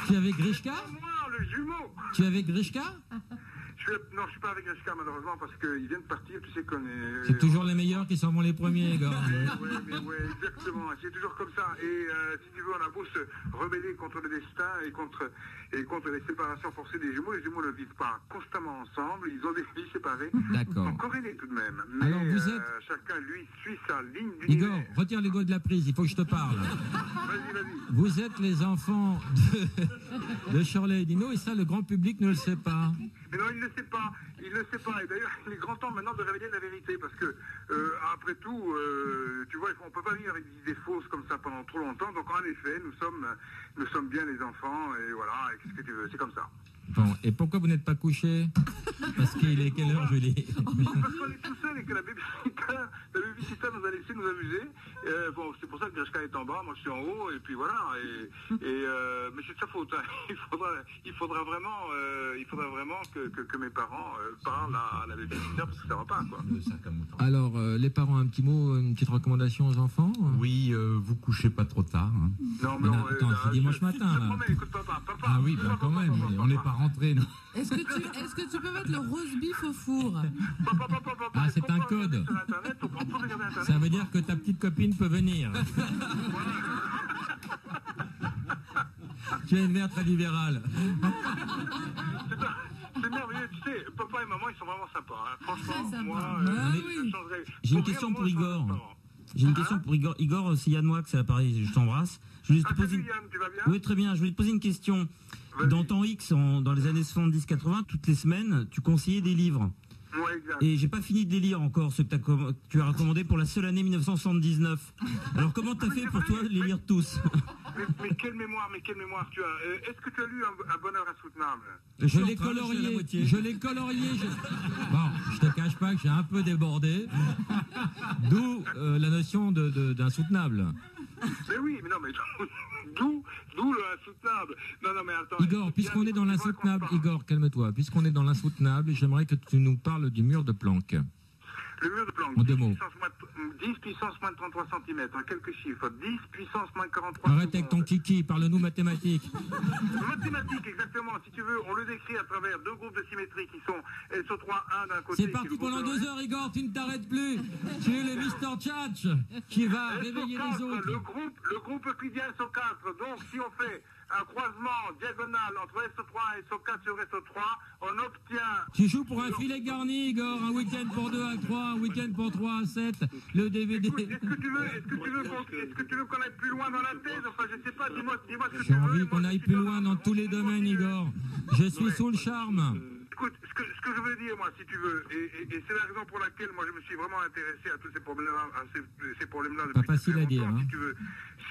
Speaker 1: Tu es avec Grishka?
Speaker 19: Moi, le jumeau.
Speaker 1: Tu es avec Grishka?
Speaker 19: Je Non, je suis pas avec Grishka malheureusement parce qu'il vient de partir, tu sais qu'on est...
Speaker 1: C'est toujours les meilleurs qui s'en vont les premiers, Igor.
Speaker 19: Oui, exactement, c'est toujours comme ça. Et si tu veux, on a beau se rebeller contre le destin et contre les séparations forcées des jumeaux. Les jumeaux ne vivent pas constamment ensemble, ils ont des vies séparées.
Speaker 1: D'accord.
Speaker 19: Ils sont corrélés tout de même. Mais
Speaker 1: Alors vous êtes...
Speaker 19: chacun, lui, suit sa ligne
Speaker 1: Igor,
Speaker 19: d'univers.
Speaker 1: retire l'ego de la prise, il faut que je te parle.
Speaker 19: Vas-y.
Speaker 1: Vous êtes les enfants de Shirley et Dino, et ça, le grand public ne le sait pas.
Speaker 19: Mais non, il ne le sait pas. Il ne le sait pas. Et d'ailleurs, il est grand temps maintenant de révéler la vérité. Parce que, après tout, tu vois, on ne peut pas vivre avec des idées fausses comme ça pendant trop longtemps. Donc, en effet, nous sommes bien les enfants. Et voilà, et qu'est-ce que tu veux, c'est comme ça.
Speaker 1: Bon, et pourquoi vous n'êtes pas couché? Parce qu'il est quelle heure, Julie?
Speaker 19: Parce qu'on est tout seul et que la babysitter nous a laissé nous amuser. Bon, c'est pour ça que Grishka est en bas, moi je suis en haut, et puis voilà. Mais c'est de sa faute. Hein. Il faudra vraiment que mes parents parlent à la babysitter parce que ça va pas, quoi.
Speaker 1: Alors, les parents, un petit mot, une petite recommandation aux enfants?
Speaker 6: Oui, vous couchez pas trop tard. Hein.
Speaker 19: Non, mais
Speaker 1: attends, c'est dimanche matin, là.
Speaker 19: Écoute, papa.
Speaker 6: Ah oui, ben quand même, on n'est pas rentré, non.
Speaker 3: Est-ce que tu peux mettre le roast beef au four?
Speaker 1: Ah, c'est un code. Ça veut dire que ta petite copine peut venir. Tu es une mère très libérale.
Speaker 19: C'est merveilleux, tu sais, papa et maman, ils sont vraiment sympas. Hein. Franchement, moi,
Speaker 14: j'ai une question pour Igor. J'ai une question pour Igor. Igor, c'est Yann Moix, c'est l'appareil, je t'embrasse. Je voulais te poser...
Speaker 19: Yann, tu vas bien?
Speaker 14: Oui, très bien. Je voulais te poser une question. Dans Temps X, dans les années 70-80, toutes les semaines, tu conseillais des livres.
Speaker 19: Oui, exact.
Speaker 14: Et j'ai pas fini de les lire encore, ceux que tu as recommandés pour la seule année 1979. Alors comment t'as fait pour toi de les lire tous?
Speaker 19: mais quelle mémoire tu as. Est-ce que tu as lu un bonheur insoutenable?
Speaker 1: Je l'ai colorié. Bon, je te cache pas que j'ai un peu débordé. D'où la notion d'insoutenable.
Speaker 19: Mais oui, mais non, mais d'où le insoutenable. Non, mais attends.
Speaker 1: Igor, puisqu'on est dans l'insoutenable, Igor, calme-toi. Puisqu'on est dans l'insoutenable, j'aimerais que tu nous parles du mur de Planck.
Speaker 19: Le mur de Planck,
Speaker 1: en 2 mots.
Speaker 19: 10 puissance moins 33 cm, quelques chiffres. 10 puissance moins 43
Speaker 1: Arrête avec ton kiki, parle-nous mathématiques.
Speaker 19: Mathématiques, exactement. Si tu veux, on le décrit à travers deux groupes de symétrie qui sont SO3, 1 d'un côté.
Speaker 1: C'est parti pendant 2 heures, Igor, tu ne t'arrêtes plus. Tu es le Mr. Tchatch qui va réveiller les autres.
Speaker 19: Le groupe euclidien SO4. Donc, si on fait un croisement diagonal entre SO3 et SO4 sur SO3, on obtient...
Speaker 1: Tu joues pour un filet garni, Igor, un week-end pour 2 à 3, un week-end pour 3 à 7, le DVD...
Speaker 19: Écoute, est-ce que tu veux qu'on aille plus loin dans la thèse? Enfin, je sais pas, dis-moi ce que tu veux.
Speaker 1: J'ai envie qu'on aille plus loin dans tous les domaines, Igor. Je suis sous le charme.
Speaker 19: Écoute, ce que je veux dire, moi, si tu veux, et c'est la raison pour laquelle moi je me suis vraiment intéressé à tous ces problèmes-là,
Speaker 1: Pas facile à dire, hein.
Speaker 19: Si tu veux,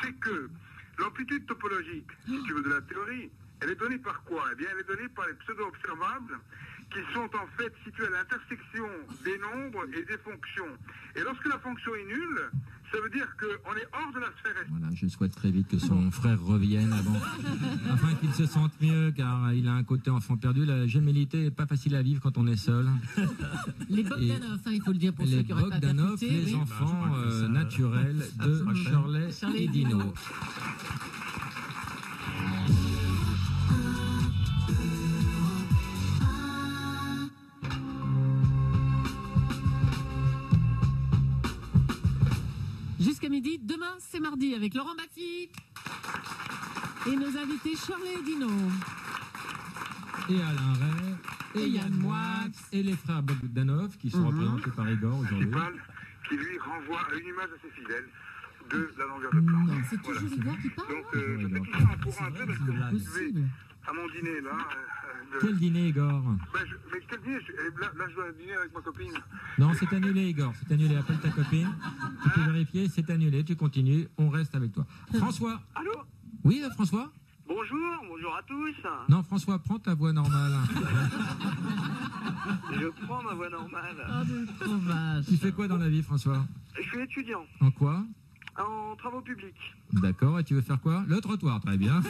Speaker 19: c'est que l'amplitude topologique, si tu veux, de la théorie, elle est donnée par quoi? Eh bien, elle est donnée par les pseudo-observables qui sont en fait situés à l'intersection des nombres et des fonctions. Et lorsque la fonction est nulle, ça veut dire qu'on est hors de la sphère S.
Speaker 1: Voilà, je souhaite très vite que son frère revienne afin qu'il se sente mieux, car il a un côté enfant perdu. La gémellité n'est pas facile à vivre quand on est seul.
Speaker 3: Les Bogdanov, il faut le dire pour ceux qui n'auraient pas
Speaker 1: Bogdanov,
Speaker 3: capté.
Speaker 1: les enfants naturels de Shirley et Dino.
Speaker 3: Jusqu'à midi, demain c'est mardi avec Laurent Baffy et nos invités Shirley et Dino.
Speaker 1: Et Alain Ray, et Yann Moix, et les frères Bogdanov qui sont représentés par Igor aujourd'hui.
Speaker 19: Qui lui renvoie à une image assez fidèle de la longueur de Planck.
Speaker 3: C'est toujours Igor qui parle.
Speaker 19: Donc je fais tout ça en courant un peu parce que vous suivez à mon dîner là.
Speaker 1: Quel dîner, Igor?
Speaker 19: Mais quel dîner? Là je dois dîner avec ma copine.
Speaker 1: Non, c'est annulé, Igor. C'est annulé. Appelle ta copine. Tu peux vérifier, c'est annulé. Tu continues. On reste avec toi. François.
Speaker 2: Allô?
Speaker 1: Oui, François?
Speaker 2: Bonjour à tous.
Speaker 1: Non, François, prends ta voix normale.
Speaker 2: Je prends ma voix normale.
Speaker 3: Oh, trop vache.
Speaker 1: Tu fais quoi dans la vie, François?
Speaker 2: Je suis étudiant.
Speaker 1: En quoi?
Speaker 2: En travaux publics.
Speaker 1: D'accord, et tu veux faire quoi? Le trottoir, très bien.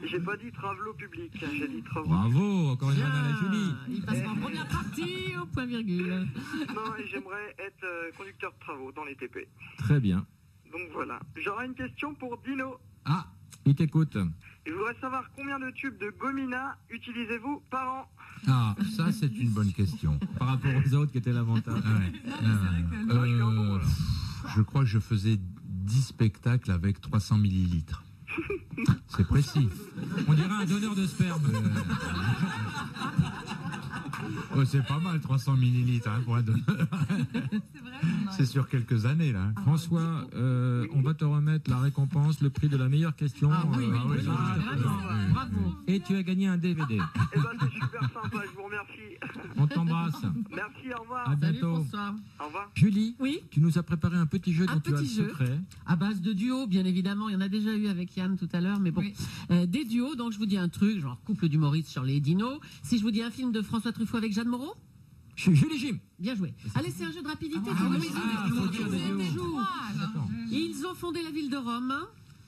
Speaker 2: J'ai pas dit travaux publics, j'ai dit travaux.
Speaker 1: Bravo, encore une fois à la Julie.
Speaker 3: Il passe en première partie au point virgule.
Speaker 2: Non, j'aimerais être conducteur de travaux dans les TP.
Speaker 1: Très bien.
Speaker 2: Donc voilà. J'aurais une question pour Dino.
Speaker 1: Ah, Il t'écoute.
Speaker 2: Je voudrais savoir combien de tubes de Gomina utilisez-vous par an?
Speaker 6: Ah, ça c'est une bonne question.
Speaker 1: Par rapport aux autres qui étaient lamentables.
Speaker 6: Je crois que je faisais 10 spectacles avec 300 millilitres. C'est précis.
Speaker 1: On dirait un donneur de sperme.
Speaker 6: Oh, c'est pas mal, 300 millilitres hein, pour un donneur. C'est sur quelques années là.
Speaker 1: François, on va te remettre la récompense, le prix de la meilleure question.
Speaker 3: Bravo.
Speaker 1: Et tu as gagné un DVD.
Speaker 2: Eh ben, c'est super sympa, je vous remercie.
Speaker 1: On t'embrasse.
Speaker 2: Merci, au revoir.
Speaker 1: À bientôt.
Speaker 3: Salut François.
Speaker 2: Au revoir.
Speaker 1: Julie,
Speaker 3: oui,
Speaker 1: tu nous as préparé un petit jeu
Speaker 3: un
Speaker 1: dont tu as le
Speaker 3: petit jeu
Speaker 1: secret.
Speaker 3: à base de duos, bien évidemment. Il y en a déjà eu avec Yann tout à l'heure, mais bon. Des duos, donc je vous dis un truc, genre couple d'humoristes, Shirley et Dino. Si je vous dis un film de François Truffaut avec Jeanne Moreau,
Speaker 1: Julie Jim.
Speaker 3: Bien joué. Allez, c'est un jeu de rapidité. Ils ont fondé la ville de Rome.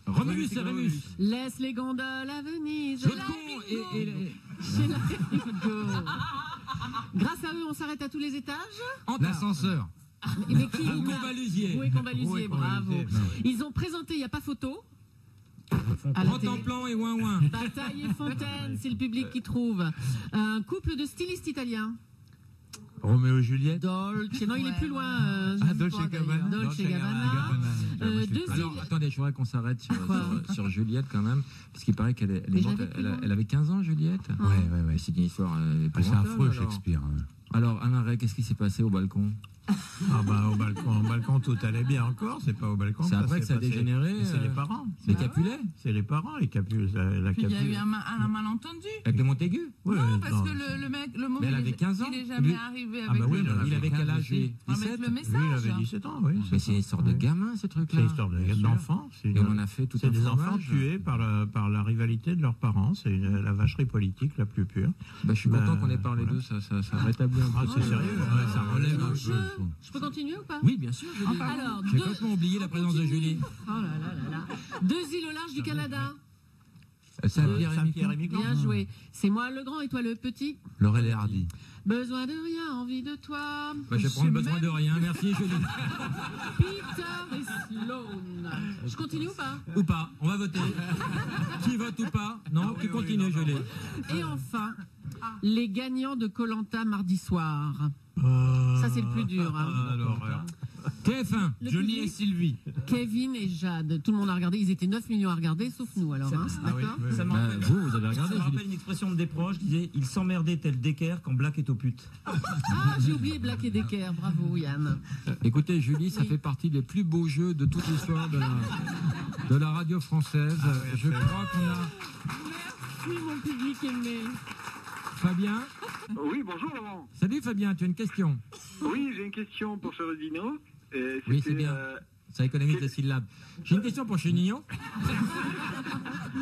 Speaker 1: Romulus et Rémus.
Speaker 3: Laisse les gondoles à Venise.
Speaker 1: Jeu de con
Speaker 3: Chez la Bingo. Grâce à eux, on s'arrête à tous les étages.
Speaker 6: L'ascenseur.
Speaker 3: Mais qui
Speaker 1: Combalusier.
Speaker 3: Oui, Combalusier, bravo. Ils ont présenté, il n'y a pas photo.
Speaker 1: Rotemplan et Ouin-Ouin.
Speaker 3: Bataille et Fontaine, c'est le public qui trouve. Un couple de stylistes italiens.
Speaker 6: Roméo et Juliette.
Speaker 3: Dolce, non, il est plus loin.
Speaker 6: Dolce Gabbana.
Speaker 3: Dolce Gabbana.
Speaker 1: Alors, attendez, je voudrais qu'on s'arrête sur Juliette quand même, parce qu'il paraît qu'elle est morte. Elle avait 15 ans, Juliette.
Speaker 6: Ouais.
Speaker 1: C'est une histoire
Speaker 6: C'est affreux, Shakespeare.
Speaker 1: Alors, un arrêt, qu'est-ce qui s'est passé au balcon?
Speaker 4: Ah bah au balcon tout allait bien encore, c'est pas au balcon.
Speaker 1: C'est après que ça a dégénéré.
Speaker 4: C'est les parents.
Speaker 1: Les Capulets.
Speaker 4: C'est les parents, les Capulets.
Speaker 5: Puis il y a eu un malentendu.
Speaker 1: Avec le Montaigu.
Speaker 5: Non, parce que le mec, le
Speaker 1: Mais elle avait 15 ans.
Speaker 5: il est jamais arrivé avec
Speaker 1: il avait quel âge?
Speaker 5: 17. Le message.
Speaker 4: Lui, il avait 17 ans, oui.
Speaker 1: Mais c'est une histoire de gamin, ce truc-là.
Speaker 4: C'est une histoire d'enfants.
Speaker 1: Et on en a fait tout un
Speaker 4: C'est des enfants
Speaker 1: fromage.
Speaker 4: tués par la rivalité de leurs parents. C'est la vacherie politique la plus pure.
Speaker 1: Je suis content qu'on ait parlé d'eux, ça rétablit un peu.
Speaker 4: C'est sérieux, ça relève un peu.
Speaker 3: Je peux continuer ou pas?
Speaker 1: Oui, bien sûr.
Speaker 3: Alors,
Speaker 1: j'ai complètement oublié la présence de Julie.
Speaker 3: Oh là là. 2 îles au large du Canada.
Speaker 4: Saint-Pierre et Miquelon.
Speaker 3: Bien joué. C'est moi le grand et toi le petit.
Speaker 6: Laurel et Hardy.
Speaker 3: Besoin de rien, envie de toi.
Speaker 1: Je vais prendre besoin de rien. Merci, Julie.
Speaker 3: Peter et Sloan. Je continue ou pas?
Speaker 1: Ou pas. On va voter. Qui vote ou pas? Non, tu continues, Julie.
Speaker 3: Et enfin, les gagnants de Koh-Lanta mardi soir. Ça, c'est le plus dur. TF1.
Speaker 6: Johnny et Sylvie.
Speaker 3: Kevin et Jade. Tout le monde a regardé. Ils étaient 9 millions à regarder, sauf nous alors. D'accord.
Speaker 14: Ça me rappelle,
Speaker 1: vous avez regardé.
Speaker 14: Ça me rappelle une expression de des proches qui disait il s'emmerdait tel Decker quand Black est au pute.
Speaker 3: Ah, j'ai oublié Black et Decker. Bravo, Yann.
Speaker 1: Écoutez, Julie, ça fait partie des plus beaux jeux de toute l'histoire de la radio française. Je crois qu'on a.
Speaker 3: Merci, mon public aimé.
Speaker 1: Fabien.
Speaker 2: Oui, bonjour Laurent.
Speaker 1: Salut Fabien, tu as une question?
Speaker 2: Oui, j'ai une question pour Charles Dino.
Speaker 1: Oui, c'est bien. Ça économise des syllabes. J'ai une question pour Juninho.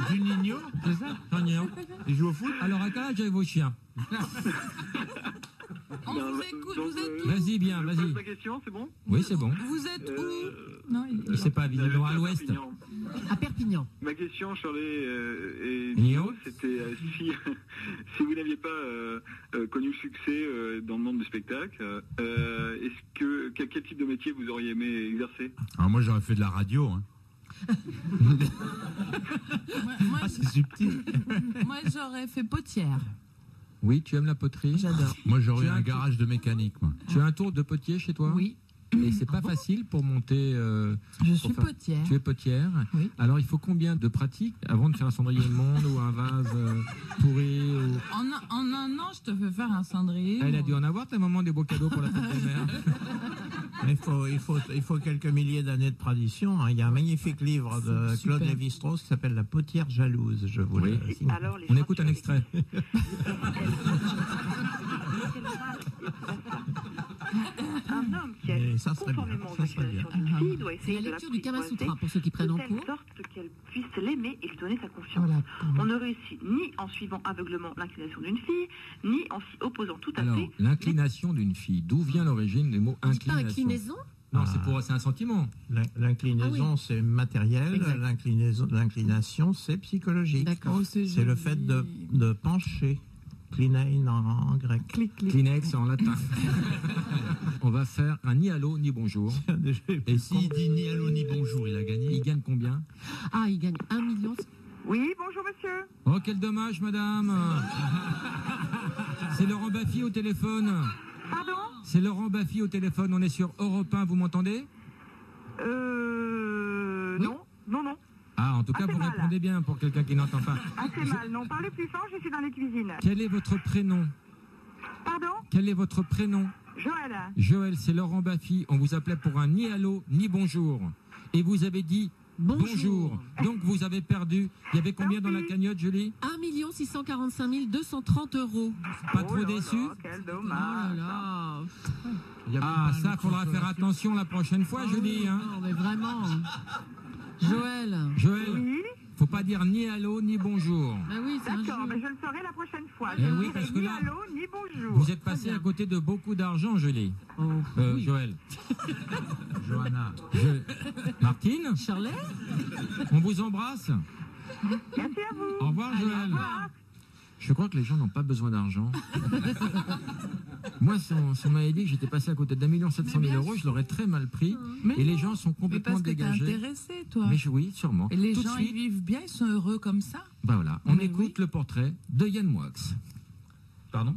Speaker 4: Juninho,
Speaker 1: c'est ça? Juninho.
Speaker 4: Il joue au foot?
Speaker 1: Alors, à quel âge avez vos chiens?
Speaker 5: On vous écoute, vous êtes où?
Speaker 1: Vas-y, bien, vas-y.
Speaker 2: Ma question, c'est bon?
Speaker 1: Oui, c'est bon.
Speaker 5: Vous êtes où? Non,
Speaker 1: il sait pas, visiblement à l'ouest.
Speaker 3: À Perpignan.
Speaker 2: Ma question, Charlie et
Speaker 1: Nino,
Speaker 2: c'était si vous n'aviez pas connu le succès dans le monde du spectacle, quel type de métier vous auriez aimé exercer?
Speaker 6: Alors moi j'aurais fait de la radio. Hein. C'est subtil.
Speaker 5: Moi, j'aurais fait potière.
Speaker 1: Oui, tu aimes la poterie?
Speaker 3: J'adore.
Speaker 6: Moi j'aurais eu un garage de mécanique. Moi.
Speaker 1: Tu as un tour de potier chez toi?
Speaker 3: Oui.
Speaker 1: Et c'est pas facile pour monter.
Speaker 5: Je suis potière.
Speaker 1: Tu es potière.
Speaker 5: Oui.
Speaker 1: Alors il faut combien de pratiques avant de faire un cendrier immonde ou un vase pourri
Speaker 5: En un an, je te fais faire un cendrier.
Speaker 1: Elle a dû en avoir tes moments des beaux cadeaux pour la fête des mères.
Speaker 4: Il faut quelques milliers d'années de tradition. Hein. Il y a un magnifique livre de Claude Lévi-Strauss qui s'appelle La potière jalouse. Je vous le signe.
Speaker 1: On écoute un extrait.
Speaker 7: Un homme qui a conformément aux inclinations d'une fille doit
Speaker 3: C'est
Speaker 7: essayer
Speaker 3: la
Speaker 7: de
Speaker 3: lecture du Kama
Speaker 7: l'apprivoiser
Speaker 3: Sutra pour ceux qui prennent en
Speaker 7: de telle
Speaker 3: cours.
Speaker 7: sorte qu'elle puisse l'aimer et lui donner sa confiance. On ne réussit ni en suivant aveuglement l'inclination d'une fille, ni en s'y opposant tout à
Speaker 1: Alors,
Speaker 7: fait.
Speaker 1: l'inclination d'une fille, d'où vient l'origine du mot
Speaker 3: On dit pas
Speaker 1: inclination?
Speaker 3: inclinaison?
Speaker 1: Non, c'est un sentiment.
Speaker 4: L'inclinaison, c'est matériel. L'inclination, c'est psychologique.
Speaker 3: D'accord.
Speaker 4: C'est le fait de pencher. Klinein en grec.
Speaker 1: Kleenex en latin. On va faire un ni allô ni bonjour.
Speaker 6: Et s'il dit ni allô ni bonjour, il a gagné.
Speaker 1: Il gagne combien?
Speaker 3: Ah, il gagne 1 million.
Speaker 7: bonjour monsieur.
Speaker 1: Oh, quel dommage, madame. C'est Laurent Baffy au téléphone.
Speaker 7: Pardon?
Speaker 1: C'est Laurent Baffy au téléphone. On est sur Europe 1, vous m'entendez?
Speaker 7: Non. Non.
Speaker 1: Ah, en tout cas, vous répondez bien pour quelqu'un qui n'entend pas.
Speaker 7: Assez mal, non. Parlez plus fort, je suis dans les cuisines.
Speaker 1: Quel est votre prénom?
Speaker 7: Pardon?
Speaker 1: Quel est votre prénom?
Speaker 7: Joël.
Speaker 1: Joël, c'est Laurent Baffy. On vous appelait pour un ni allô, ni bonjour. Et vous avez dit bonjour. Donc vous avez perdu. Il y avait combien dans la cagnotte, Julie?
Speaker 3: 1 645 230 €.
Speaker 1: Pas trop déçu?
Speaker 7: Quel
Speaker 3: Oh
Speaker 7: dommage.
Speaker 3: là là.
Speaker 1: Ah, ça, faudra faire attention la prochaine fois, Julie. Hein.
Speaker 3: Non, mais vraiment. Joël.
Speaker 7: Oui.
Speaker 1: Faut pas dire ni allô, ni bonjour.
Speaker 3: Bah oui, c'est un
Speaker 7: D'accord,
Speaker 3: jeu.
Speaker 7: mais je le ferai la prochaine fois.
Speaker 1: Eh
Speaker 7: Je ne
Speaker 1: oui,
Speaker 7: dirai
Speaker 1: parce que
Speaker 7: ni
Speaker 1: là,
Speaker 7: allô, ni bonjour.
Speaker 1: Vous êtes passé à côté de beaucoup d'argent, Julie.
Speaker 3: Oui.
Speaker 1: Joël.
Speaker 6: Johanna.
Speaker 1: Martine.
Speaker 3: Charlet.
Speaker 1: On vous embrasse.
Speaker 7: Merci à vous.
Speaker 1: Au revoir,
Speaker 3: Allez,
Speaker 1: Joël.
Speaker 3: au revoir.
Speaker 1: Je crois que les gens n'ont pas besoin d'argent. Moi, si on m'avait dit que j'étais passé à côté d'1 700 000 €, je l'aurais très mal pris. Et les gens sont complètement
Speaker 5: parce que
Speaker 1: dégagés.
Speaker 5: t'es intéressé, toi.
Speaker 1: Mais oui, sûrement.
Speaker 5: Et les
Speaker 1: Tout de
Speaker 5: gens,
Speaker 1: suite,
Speaker 5: ils vivent bien, ils sont heureux comme ça.
Speaker 1: bah voilà, on écoute le portrait de Yann Moix.
Speaker 14: Pardon?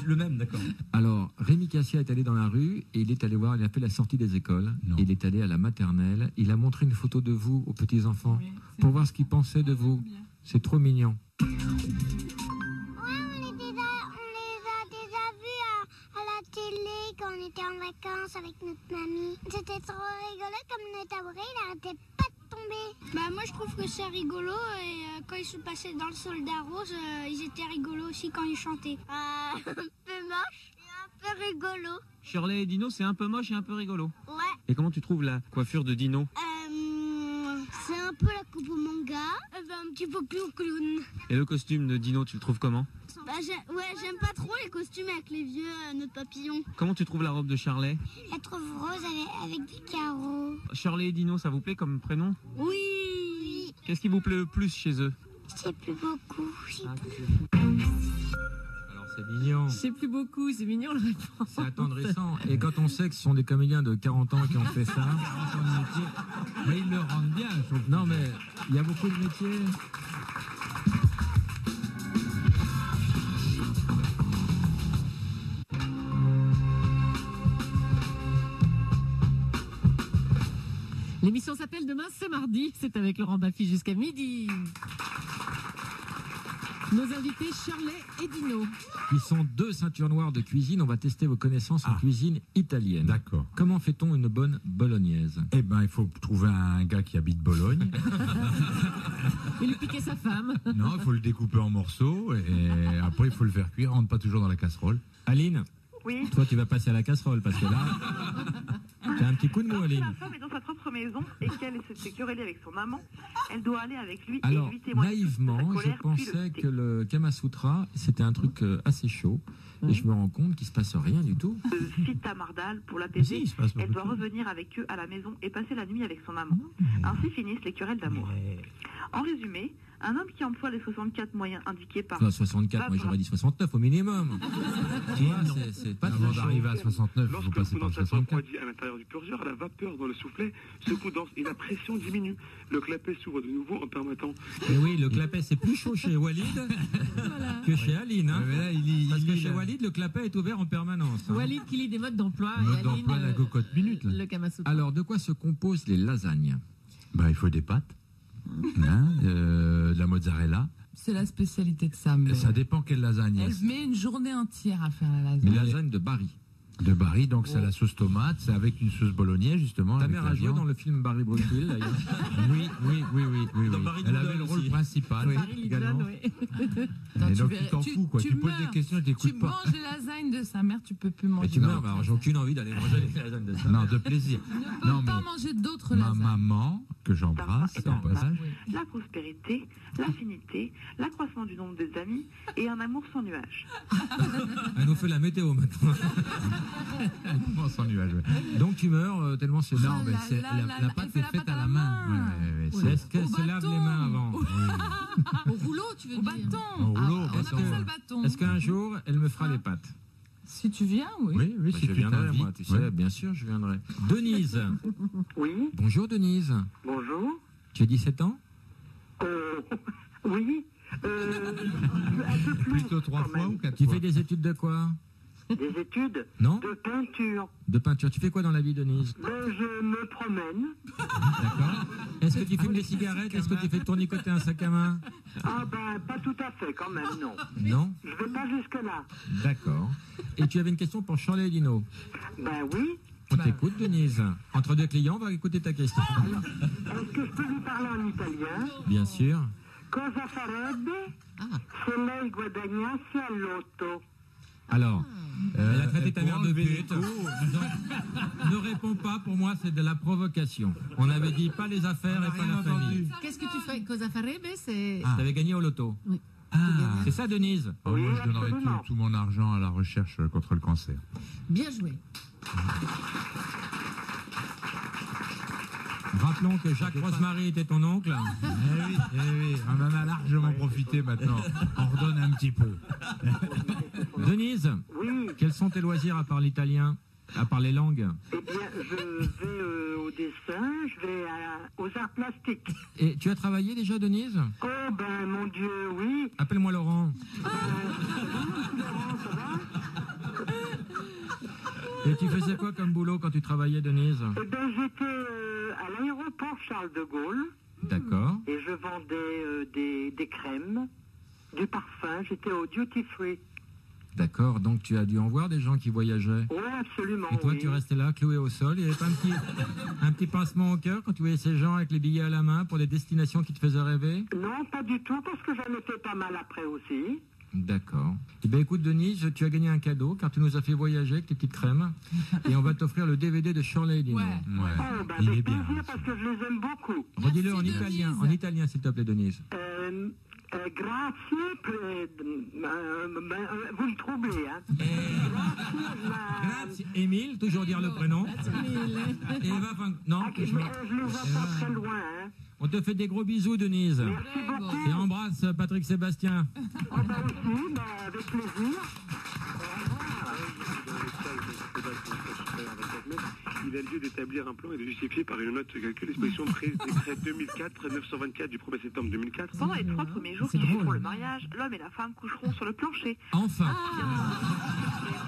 Speaker 14: Le même, d'accord.
Speaker 1: Alors, Rémi Cassia est allé dans la rue et il est allé voir, il a fait la sortie des écoles. Il est allé à la maternelle. Il a montré une photo de vous aux petits-enfants pour voir ce qu'ils pensaient de vous. C'est trop mignon.
Speaker 12: On les a déjà vus à la télé quand on était en vacances avec notre mamie. C'était trop rigolo comme le tabouret, il arrêtait pas de tomber.
Speaker 20: Bah moi je trouve que c'est rigolo et quand ils sont passés dans le soldat rose, ils étaient rigolos aussi quand ils chantaient.
Speaker 12: Un peu moche et un peu rigolo.
Speaker 8: Shirley et Dino, c'est un peu moche et un peu rigolo.
Speaker 12: Ouais.
Speaker 8: Et comment tu trouves la coiffure de Dino?
Speaker 12: C'est un peu la coupe au manga, un petit peu plus au clown.
Speaker 8: Et le costume de Dino, tu le trouves comment?
Speaker 12: Bah, j'aime pas trop les costumes avec les vieux nœuds de papillon.
Speaker 8: Comment tu trouves la robe de Shirley?
Speaker 12: Elle trouve rose avec des carreaux.
Speaker 8: Shirley et Dino, ça vous plaît comme prénom?
Speaker 12: Oui.
Speaker 8: Qu'est-ce qui vous plaît le plus chez eux?
Speaker 12: Je sais plus beaucoup.
Speaker 1: Alors, c'est mignon.
Speaker 3: Je sais plus beaucoup, c'est mignon la réponse.
Speaker 1: C'est attendrissant. Et quand on sait que ce sont des comédiens de 40 ans qui ont fait ça,
Speaker 6: Mais ils le rendent bien, je trouve.
Speaker 1: non mais il y a beaucoup de métiers.
Speaker 3: L'émission s'appelle Demain c'est mardi. C'est avec Laurent Baffy jusqu'à midi. Nos invités Shirley et Dino.
Speaker 1: Qui sont 2 ceintures noires de cuisine. On va tester vos connaissances en cuisine italienne.
Speaker 6: D'accord.
Speaker 1: Comment fait-on une bonne bolognaise?
Speaker 6: Eh ben, il faut trouver un gars qui habite Bologne.
Speaker 3: Il lui piquait sa femme.
Speaker 6: Non, il faut le découper en morceaux et après il faut le faire cuire. On rentre pas toujours dans la casserole.
Speaker 1: Aline,
Speaker 7: Oui.
Speaker 1: toi tu vas passer à la casserole parce que là, t'as un petit coup de mou,
Speaker 7: Quand
Speaker 1: Aline.
Speaker 7: la femme est dans sa propre maison et qu'elle s'est querellée avec son maman, elle doit aller avec lui
Speaker 1: Alors,
Speaker 7: et lui témoigner toute
Speaker 1: naïvement,
Speaker 7: sa
Speaker 1: je
Speaker 7: colère, puis le
Speaker 1: pensais
Speaker 7: quitter.
Speaker 1: que le Kama Sutra, c'était un truc assez chaud. Et je me rends compte qu'il se passe rien du tout.
Speaker 7: Sita Mardal, pour
Speaker 1: Si,
Speaker 7: l'apaiser,
Speaker 1: il se passe
Speaker 7: elle
Speaker 1: beaucoup
Speaker 7: doit
Speaker 1: de choses.
Speaker 7: revenir avec eux à la maison et passer la nuit avec son amant. Ainsi finissent les querelles d'amour. En résumé, un homme qui emploie les 64 moyens indiqués par...
Speaker 1: Enfin, 64, moi j'aurais dit 69 au minimum. Tu vois, c'est pas
Speaker 6: Avant
Speaker 1: très
Speaker 6: d'arriver à 69, il faut
Speaker 2: Lorsque
Speaker 6: passer
Speaker 2: le
Speaker 6: par le
Speaker 2: condensateur
Speaker 6: 64.
Speaker 2: refroidit à l'intérieur du purgeur, la vapeur dans le soufflet se condense et la pression diminue. Le clapet s'ouvre de nouveau en permettant...
Speaker 1: Et oui, le clapet c'est plus chaud chez Walid que chez Aline. Hein.
Speaker 6: Mais là, il
Speaker 1: Parce que
Speaker 6: lit
Speaker 1: chez
Speaker 6: la-
Speaker 1: Walid, le clapet est ouvert en permanence. hein.
Speaker 3: Walid qui lit des modes d'emploi
Speaker 6: Mode
Speaker 3: et Aline
Speaker 6: d'emploi, la cocotte minute. Là.
Speaker 3: le Kama Sutra.
Speaker 1: Alors, de quoi se composent les lasagnes?
Speaker 6: Bah, il faut des pâtes, de la mozzarella.
Speaker 5: C'est la spécialité de Sam.
Speaker 6: Ça dépend quelle lasagne.
Speaker 5: Elle met une journée entière à faire la
Speaker 1: Les
Speaker 5: lasagne.
Speaker 1: lasagnes de Bari.
Speaker 6: De Bari, donc c'est la sauce tomate, c'est avec une sauce bolognaise justement.
Speaker 1: Ta
Speaker 6: avec
Speaker 1: mère
Speaker 6: la
Speaker 1: a joué
Speaker 6: viande.
Speaker 1: dans le film Barry Brookfield, d'ailleurs.
Speaker 6: Oui.
Speaker 1: Dans Barry
Speaker 6: Elle avait
Speaker 1: Lyndon
Speaker 6: le rôle
Speaker 1: aussi.
Speaker 6: principal.
Speaker 1: Oui,
Speaker 3: Paris
Speaker 1: également.
Speaker 3: Lidon, oui.
Speaker 6: Et donc
Speaker 5: verrais-
Speaker 6: tu t'en fous, quoi. Tu poses des
Speaker 5: meurs.
Speaker 6: questions, je
Speaker 5: Tu
Speaker 6: t'écoute pas.
Speaker 5: manges les lasagnes de sa mère, tu peux plus manger.
Speaker 1: Mais tu meurs,
Speaker 5: d'autres
Speaker 1: alors j'ai aucune envie d'aller manger les lasagnes de ça.
Speaker 6: Non, de plaisir.
Speaker 5: Tu ne peux
Speaker 6: Non,
Speaker 5: pas
Speaker 6: mais
Speaker 5: manger d'autres
Speaker 6: ma
Speaker 5: lasagnes.
Speaker 6: maman, que j'embrasse
Speaker 7: est
Speaker 6: au
Speaker 7: un
Speaker 6: passage,
Speaker 7: la prospérité, l'affinité, l'accroissement du nombre des amis et un amour sans nuage.
Speaker 1: Elle nous fait la météo maintenant.
Speaker 6: on s'ennuage. Ouais.
Speaker 1: Donc tu meurs tellement c'est
Speaker 6: Non,
Speaker 1: énorme.
Speaker 6: mais c'est
Speaker 5: là,
Speaker 6: la,
Speaker 5: là,
Speaker 6: la
Speaker 5: là,
Speaker 6: pâte
Speaker 5: elle fait
Speaker 6: est
Speaker 5: la
Speaker 6: faite
Speaker 5: pâte
Speaker 6: à la main. Ouais,
Speaker 1: Oui. Est-ce qu'elle
Speaker 5: Au
Speaker 1: se lave les mains avant?
Speaker 3: Au rouleau, tu veux
Speaker 5: Au
Speaker 3: dire?
Speaker 5: bâton.
Speaker 6: Au rouleau,
Speaker 5: Ah, on
Speaker 6: bâton.
Speaker 5: appelle ça le bâton.
Speaker 1: Est-ce qu'un jour elle me fera les pâtes?
Speaker 5: Si tu viens, oui.
Speaker 6: Oui,
Speaker 1: Bah,
Speaker 6: si
Speaker 1: je
Speaker 6: tu
Speaker 1: viendrai
Speaker 6: t'invites.
Speaker 1: moi, tu sais,
Speaker 6: Ouais.
Speaker 1: bien sûr je viendrai. Denise.
Speaker 7: Oui,
Speaker 1: Bonjour Denise.
Speaker 2: Bonjour.
Speaker 1: Tu as 17 ans?
Speaker 2: Oui. Un peu plus.
Speaker 6: Plutôt 3 fois ou 4
Speaker 1: Tu
Speaker 6: fois?
Speaker 1: fais des études de quoi?
Speaker 2: Des études
Speaker 1: Non.
Speaker 2: de peinture.
Speaker 1: De peinture. Tu fais quoi dans la vie, Denise?
Speaker 2: Je me promène.
Speaker 1: D'accord. Est-ce que tu fumes des cigarettes? Est-ce que tu fais tournicoter un sac à main?
Speaker 2: Ah ben, pas tout à fait quand même, non.
Speaker 1: Non.
Speaker 2: Je vais pas jusque-là.
Speaker 1: D'accord. Et tu avais une question pour Shirley et Dino?
Speaker 2: Ben oui.
Speaker 1: On t'écoute, Denise. Entre deux clients, on va écouter ta question.
Speaker 2: Est-ce que je peux lui parler en italien?
Speaker 1: Bien sûr.
Speaker 2: Cosa farebbe se lei guadagnasse all'otto?
Speaker 1: Alors, elle a traité ta mère de
Speaker 6: enlever les
Speaker 1: pute. Ne réponds pas, pour moi, c'est de la provocation. On avait dit pas les affaires et pas la famille.
Speaker 3: Qu'est-ce que tu ferais? Cosa farebbe, c'est...
Speaker 1: T'avais gagné au loto.
Speaker 3: Oui.
Speaker 1: C'est ça, Denise?
Speaker 6: Oh, moi, je donnerais tout mon argent à la recherche contre le cancer.
Speaker 3: Bien joué.
Speaker 1: Rappelons que Jacques Rosemary était ton oncle.
Speaker 6: Eh oui, on en a largement profité maintenant. On redonne un petit peu.
Speaker 1: Denise,
Speaker 2: oui.
Speaker 1: Quels sont tes loisirs à part l'italien, à part les langues?
Speaker 2: Eh bien, je vais au dessin, je vais aux arts plastiques.
Speaker 1: Et tu as travaillé déjà, Denise?
Speaker 2: Oh ben, mon Dieu, oui.
Speaker 1: Appelle-moi Laurent. Et tu faisais quoi comme boulot quand tu travaillais, Denise?
Speaker 2: Eh bien, j'étais à l'aéroport Charles de Gaulle.
Speaker 1: D'accord.
Speaker 2: Et je vendais des crèmes, du parfum. J'étais au duty free.
Speaker 1: D'accord, donc tu as dû en voir des gens qui voyageaient.
Speaker 2: Oui, absolument.
Speaker 1: Et toi,
Speaker 2: oui.
Speaker 1: tu restais là, cloué au sol. Il n'y avait pas un petit pincement au cœur quand tu voyais ces gens avec les billets à la main pour des destinations qui te faisaient rêver?
Speaker 2: Non, pas du tout, parce que j'en ai fait pas mal après aussi.
Speaker 1: D'accord. Eh bien, écoute, Denise, tu as gagné un cadeau car tu nous as fait voyager avec tes petites crèmes. Et on va t'offrir le DVD de Shirley et Dino.
Speaker 2: Oh, ben, avec plaisir, parce que je les aime beaucoup.
Speaker 1: Redis-le en italien, s'il te plaît, Denise.
Speaker 2: Grazie, vous me troublez, hein.
Speaker 1: Grazie, Émile, toujours dire le prénom. Et Eva, non,
Speaker 2: je les entends très loin, hein.
Speaker 1: On te fait des gros bisous, Denise.
Speaker 2: Merci beaucoup.
Speaker 1: Et embrasse Patrick Sébastien.
Speaker 2: Oh, ben aussi, ben, avec plaisir.
Speaker 17: Il a lieu d'établir un plan et de justifier par une note de calcul l'exposition prise décret 2004-924 du 1er septembre 2004.
Speaker 7: Pendant les 3 premiers jours qui suivront le mariage, l'homme et la femme coucheront sur le plancher.
Speaker 1: Enfin.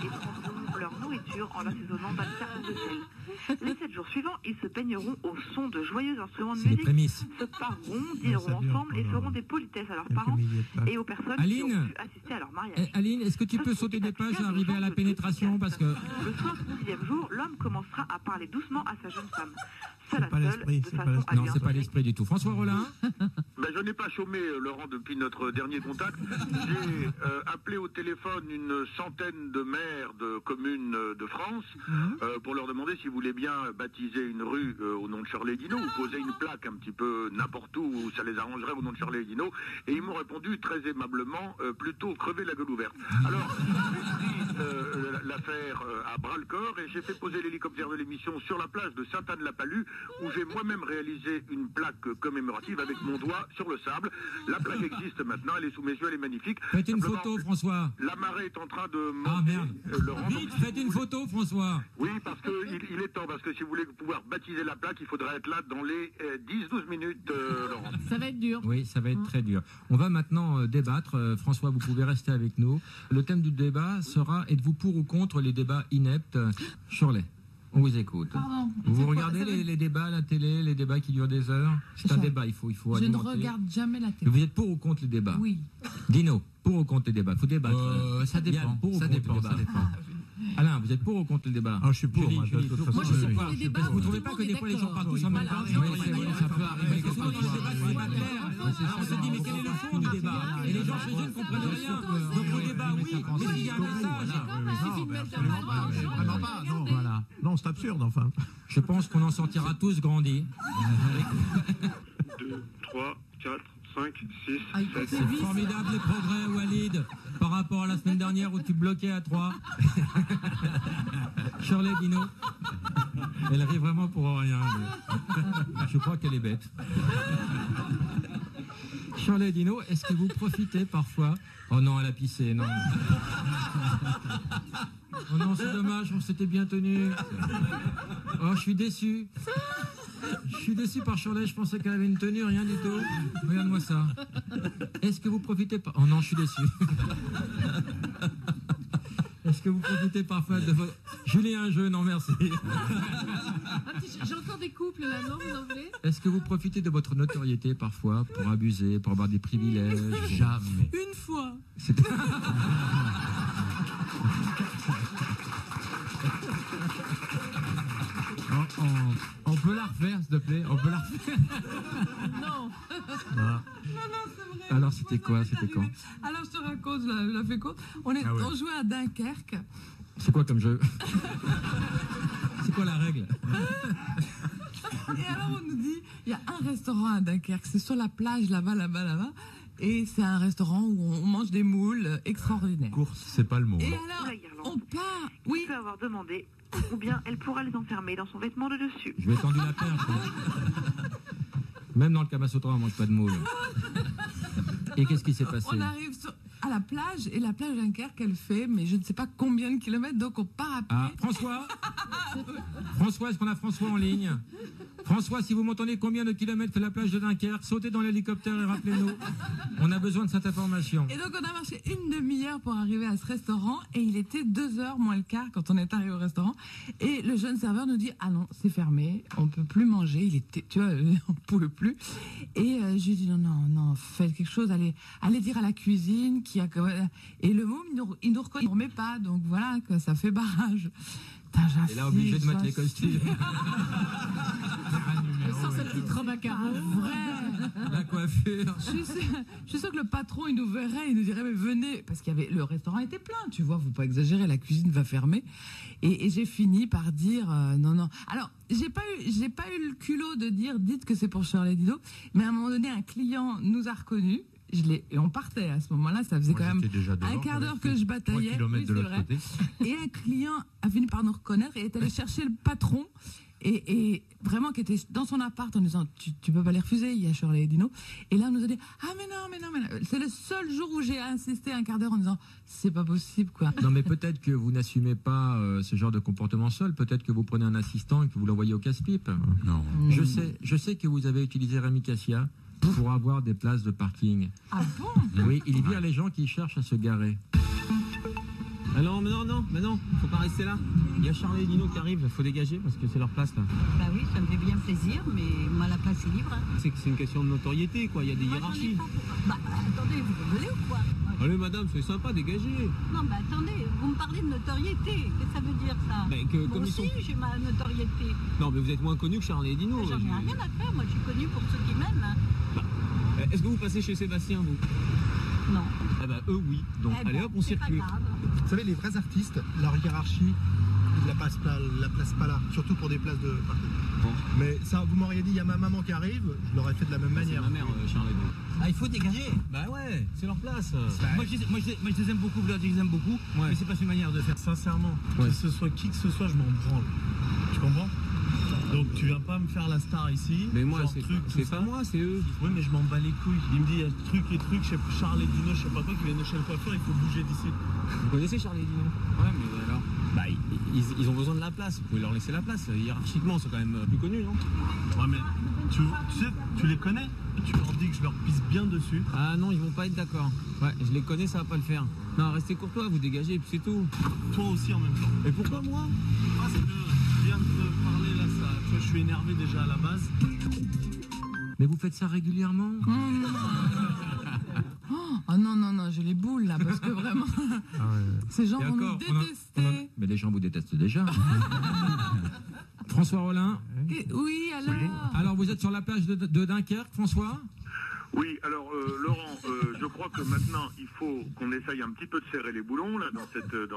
Speaker 7: Et prendront leur nourriture en l'assaisonnant d'un carton de sel. Les 7 jours suivants, ils se baigneront au son de joyeux instruments de
Speaker 1: C'est les
Speaker 7: musique,
Speaker 1: prémices.
Speaker 7: se parleront, dîneront ensemble et feront des politesses à leurs parents et aux personnes qui ont pu assister à leur mariage.
Speaker 1: Aline, est-ce que tu peux sauter des pages et arriver à la pénétration parce que...
Speaker 7: Le soir du 6e jour, l'homme commencera à parler doucement à sa jeune femme. Seul à
Speaker 1: pas
Speaker 7: seul,
Speaker 1: l'esprit,
Speaker 7: de
Speaker 1: c'est
Speaker 7: façon
Speaker 1: pas
Speaker 7: à
Speaker 1: l'esprit.
Speaker 7: lui
Speaker 1: Non, c'est pas l'esprit du tout. François Rollin?
Speaker 19: Ben, je n'ai pas chômé, Laurent, depuis notre dernier contact. J'ai appelé au téléphone une centaine de maires de communes de France pour leur demander s'ils voulaient bien baptiser une rue au nom de Shirley et Dino ou poser une plaque un petit peu n'importe où ça les arrangerait au nom de Shirley et Dino. Et ils m'ont répondu très aimablement, plutôt crever la gueule ouverte. Alors, j'ai pris l'affaire à bras-le-corps et j'ai fait poser l'hélicoptère de l'émission sur la plage de Sainte-Anne-la-Palue où j'ai moi-même réalisé une plaque commémorative avec mon doigt sur le sable. La plaque existe maintenant, elle est sous mes yeux, elle est magnifique.
Speaker 1: Faites une photo, François.
Speaker 19: La marée est en train de monter.
Speaker 1: Ah merde.
Speaker 19: Laurent,
Speaker 1: Vite, faites une photo, François.
Speaker 19: Oui, parce qu'il est temps, parce que si vous voulez pouvoir baptiser la plaque, il faudra être là dans les 10-12 minutes, Laurent.
Speaker 3: Ça va être dur.
Speaker 1: Oui, ça va être très dur. On va maintenant débattre. François, vous pouvez rester avec nous. Le thème du débat sera: êtes-vous pour ou contre les débats ineptes? Shirley, on vous écoute.
Speaker 5: Pardon.
Speaker 1: Vous regardez les débats à la télé, les débats qui durent des heures? C'est un débat, il faut
Speaker 5: Je ne
Speaker 1: alimenter.
Speaker 5: regarde jamais la télé.
Speaker 1: Vous êtes pour ou contre les débats?
Speaker 5: Oui.
Speaker 1: Dino, pour ou contre les débats? Il faut débattre.
Speaker 6: Ça dépend.
Speaker 1: Yann, pour ou
Speaker 6: Ça
Speaker 1: contre
Speaker 6: dépend.
Speaker 1: les
Speaker 6: Ça
Speaker 1: débats?
Speaker 6: dépend.
Speaker 1: Alain, vous êtes pour ou contre le débat?
Speaker 6: Ah, je suis pour,
Speaker 1: Julie,
Speaker 6: moi, de
Speaker 1: Julie,
Speaker 6: toute
Speaker 1: pour-
Speaker 6: façon.
Speaker 1: Moi, je sais
Speaker 6: Oui.
Speaker 1: pas.
Speaker 3: Les débats
Speaker 1: Vous
Speaker 3: où
Speaker 1: ne trouvez
Speaker 3: tout
Speaker 1: pas
Speaker 3: le
Speaker 1: que
Speaker 3: monde
Speaker 1: des
Speaker 3: est
Speaker 1: fois les gens partent tous en même temps?
Speaker 3: d'accord.
Speaker 1: Oui,
Speaker 6: c'est vrai, ça peut arriver
Speaker 1: Parce que souvent,
Speaker 6: quelquefois.
Speaker 1: le débat, c'est pas clair. Alors, on se dit, mais quel est le fond du débat? Et les gens chez eux ne comprennent rien. Donc, le débat, oui, mais s'il y a un message.
Speaker 4: Vraiment pas, non, voilà. Non, c'est absurde, enfin.
Speaker 1: Je pense qu'on en sortira tous grandis.
Speaker 17: 2, 3, 4, 5, 6,
Speaker 3: Ah, il faut
Speaker 17: 7.
Speaker 3: que
Speaker 1: C'est formidable les progrès, Walid, par rapport à la semaine dernière où tu bloquais à 3. Shirley Dino, elle rit vraiment pour rien. Je crois qu'elle est bête. Shirley Dino, est-ce que vous profitez parfois? Oh non, elle a pissé, non. Oh non, c'est dommage, on s'était bien tenu. Oh, je suis déçu. Je suis déçu par Shirley, je pensais qu'elle avait une tenue, rien du tout. Regarde-moi ça. Est-ce que vous profitez pas... Oh non, je suis déçu. Est-ce que vous profitez parfois de votre... Julien, non merci.
Speaker 3: J'ai encore des couples là, non, vous en voulez?
Speaker 1: Est-ce que vous profitez de votre notoriété parfois pour abuser, pour avoir des privilèges? Jamais.
Speaker 5: Une fois.
Speaker 6: On peut la refaire, s'il te plaît. On peut la refaire.
Speaker 3: Non.
Speaker 5: Non, c'est vrai.
Speaker 1: Alors c'était quoi? C'était quand?
Speaker 5: Alors je te raconte, je la fais courte. On jouait à Dunkerque.
Speaker 1: C'est quoi comme jeu? C'est quoi la règle?
Speaker 5: Et alors on nous dit, il y a un restaurant à Dunkerque, c'est sur la plage là-bas. Et c'est un restaurant où on mange des moules extraordinaires.
Speaker 6: Course, c'est pas le mot.
Speaker 5: Et alors, on part.
Speaker 7: Oui. Il peut avoir demandé, ou bien elle pourra les enfermer dans son vêtement de dessus.
Speaker 1: Je vais tendu la perche. Même dans le Kamasutra, on mange pas de moules. Et qu'est-ce qui s'est passé?
Speaker 5: On arrive à la plage, et la plage Dunkerque, elle fait, mais je ne sais pas combien de kilomètres, donc on part à pied.
Speaker 1: Ah, François François, est-ce qu'on a François en ligne? François, si vous m'entendez, combien de kilomètres fait la plage de Dunkerque? Sautez dans l'hélicoptère et rappelez-nous. On a besoin de cette information.
Speaker 5: Et donc on a marché une demi-heure pour arriver à ce restaurant, et il était 2h moins le quart quand on est arrivé au restaurant. Et le jeune serveur nous dit, ah non, c'est fermé, on peut plus manger. Il était, tu vois, on pouvait plus. Et je lui dis, non, faites quelque chose, allez dire à la cuisine qui a... Et le môme, il nous reconnaît, il ne remet pas, donc voilà, que ça fait barrage.
Speaker 1: Et là, obligé de mettre les costumes.
Speaker 3: Sans cette petite robe à carreaux.
Speaker 1: La coiffure.
Speaker 5: Je suis sûre que le patron, il nous verrait, il nous dirait, mais venez, parce qu'il y avait, le restaurant était plein, tu vois, faut pas exagérer, la cuisine va fermer. Et j'ai fini par dire, non. Alors, j'ai pas eu le culot de dire, dites que c'est pour Shirley Dino, mais à un moment donné, un client nous a reconnus. Et on partait à ce moment-là, ça faisait quand même un quart d'heure que je bataillais. Oui, c'est vrai. Et un client a fini par nous reconnaître et est allé chercher le patron et vraiment qui était dans son appart en disant tu peux pas les refuser, il y a Shirley Dino. Et là on nous a dit mais non. C'est le seul jour où j'ai insisté un quart d'heure en disant c'est pas possible quoi.
Speaker 1: Non mais peut-être que vous n'assumez pas ce genre de comportement seul, peut-être que vous prenez un assistant et que vous l'envoyez au casse-pipe.
Speaker 6: Non.
Speaker 1: Je sais que vous avez utilisé Rémi Cassia pour avoir des places de parking.
Speaker 5: Ah bon?
Speaker 1: Oui, il vire les gens qui cherchent à se garer.
Speaker 8: Ah non, faut pas rester là. Il y a Shirley et Dino qui arrivent, il faut dégager parce que c'est leur place là.
Speaker 16: Bah oui, ça me fait bien plaisir, mais moi la place est libre. Hein.
Speaker 8: C'est une question de notoriété, quoi, il y a des hiérarchies.
Speaker 16: Bah attendez, vous rigolez ou quoi?
Speaker 8: Allez madame, soyez sympa, dégagez.
Speaker 16: Non, bah attendez, vous me parlez de notoriété, qu'est-ce que ça veut dire ça?
Speaker 8: Moi
Speaker 16: comme aussi, j'ai ma notoriété.
Speaker 8: Non, mais vous êtes moins connu que Shirley et Dino.
Speaker 16: J'en ai rien à faire, moi je suis connu pour ceux qui m'aiment. Hein.
Speaker 8: Est-ce que vous passez chez Sébastien, vous?
Speaker 16: Non.
Speaker 8: Ah bah eux oui, donc allez hop, on circule.
Speaker 21: Vous savez, les vrais artistes, leur hiérarchie, ils la placent pas là, surtout pour des places de parking. Bon. Mais ça, vous m'auriez dit, il y a ma maman qui arrive, je l'aurais fait de la même manière.
Speaker 8: C'est ma mère, Charles. Ah, il faut dégager. Bah ouais, c'est leur place. Moi, je les aime beaucoup, je les aime beaucoup, mais c'est pas une manière de faire.
Speaker 10: Sincèrement, que ce soit qui que ce soit, je m'en branle. Tu comprends? Donc tu viens pas me faire la star ici.
Speaker 8: Mais moi, c'est pas moi, c'est eux.
Speaker 10: Oui, mais je m'en bats les couilles. Il me dit, il y a truc, chez Shirley Dino, je sais pas quoi, qui viennent chez le coiffeur, il faut bouger d'ici.
Speaker 8: Vous connaissez Shirley Dino? Ouais, mais alors. Bah, ils ont besoin de la place, vous pouvez leur laisser la place. Hiérarchiquement, c'est quand même plus connu, non?
Speaker 10: Ouais, mais tu sais, tu les connais? Tu leur dis que je leur pisse bien dessus.
Speaker 8: Ah non, ils vont pas être d'accord. Ouais, je les connais, ça va pas le faire. Non, restez courtois, vous dégagez, puis c'est tout.
Speaker 10: Toi aussi en même temps.
Speaker 8: Et pourquoi moi?
Speaker 10: Ah, c'est que je viens de te parler là, ça. Tu vois, je suis énervé déjà à la base.
Speaker 1: Mais vous faites ça régulièrement?
Speaker 5: Oh non, j'ai les boules là, parce que vraiment, ces gens vont nous détester.
Speaker 1: Mais les gens vous détestent déjà. François Rollin.
Speaker 5: Oui, alors.
Speaker 1: Alors vous êtes sur la plage de Dunkerque, François?
Speaker 19: Oui, alors Laurent, je crois que maintenant il faut qu'on essaye un petit peu de serrer les boulons là dans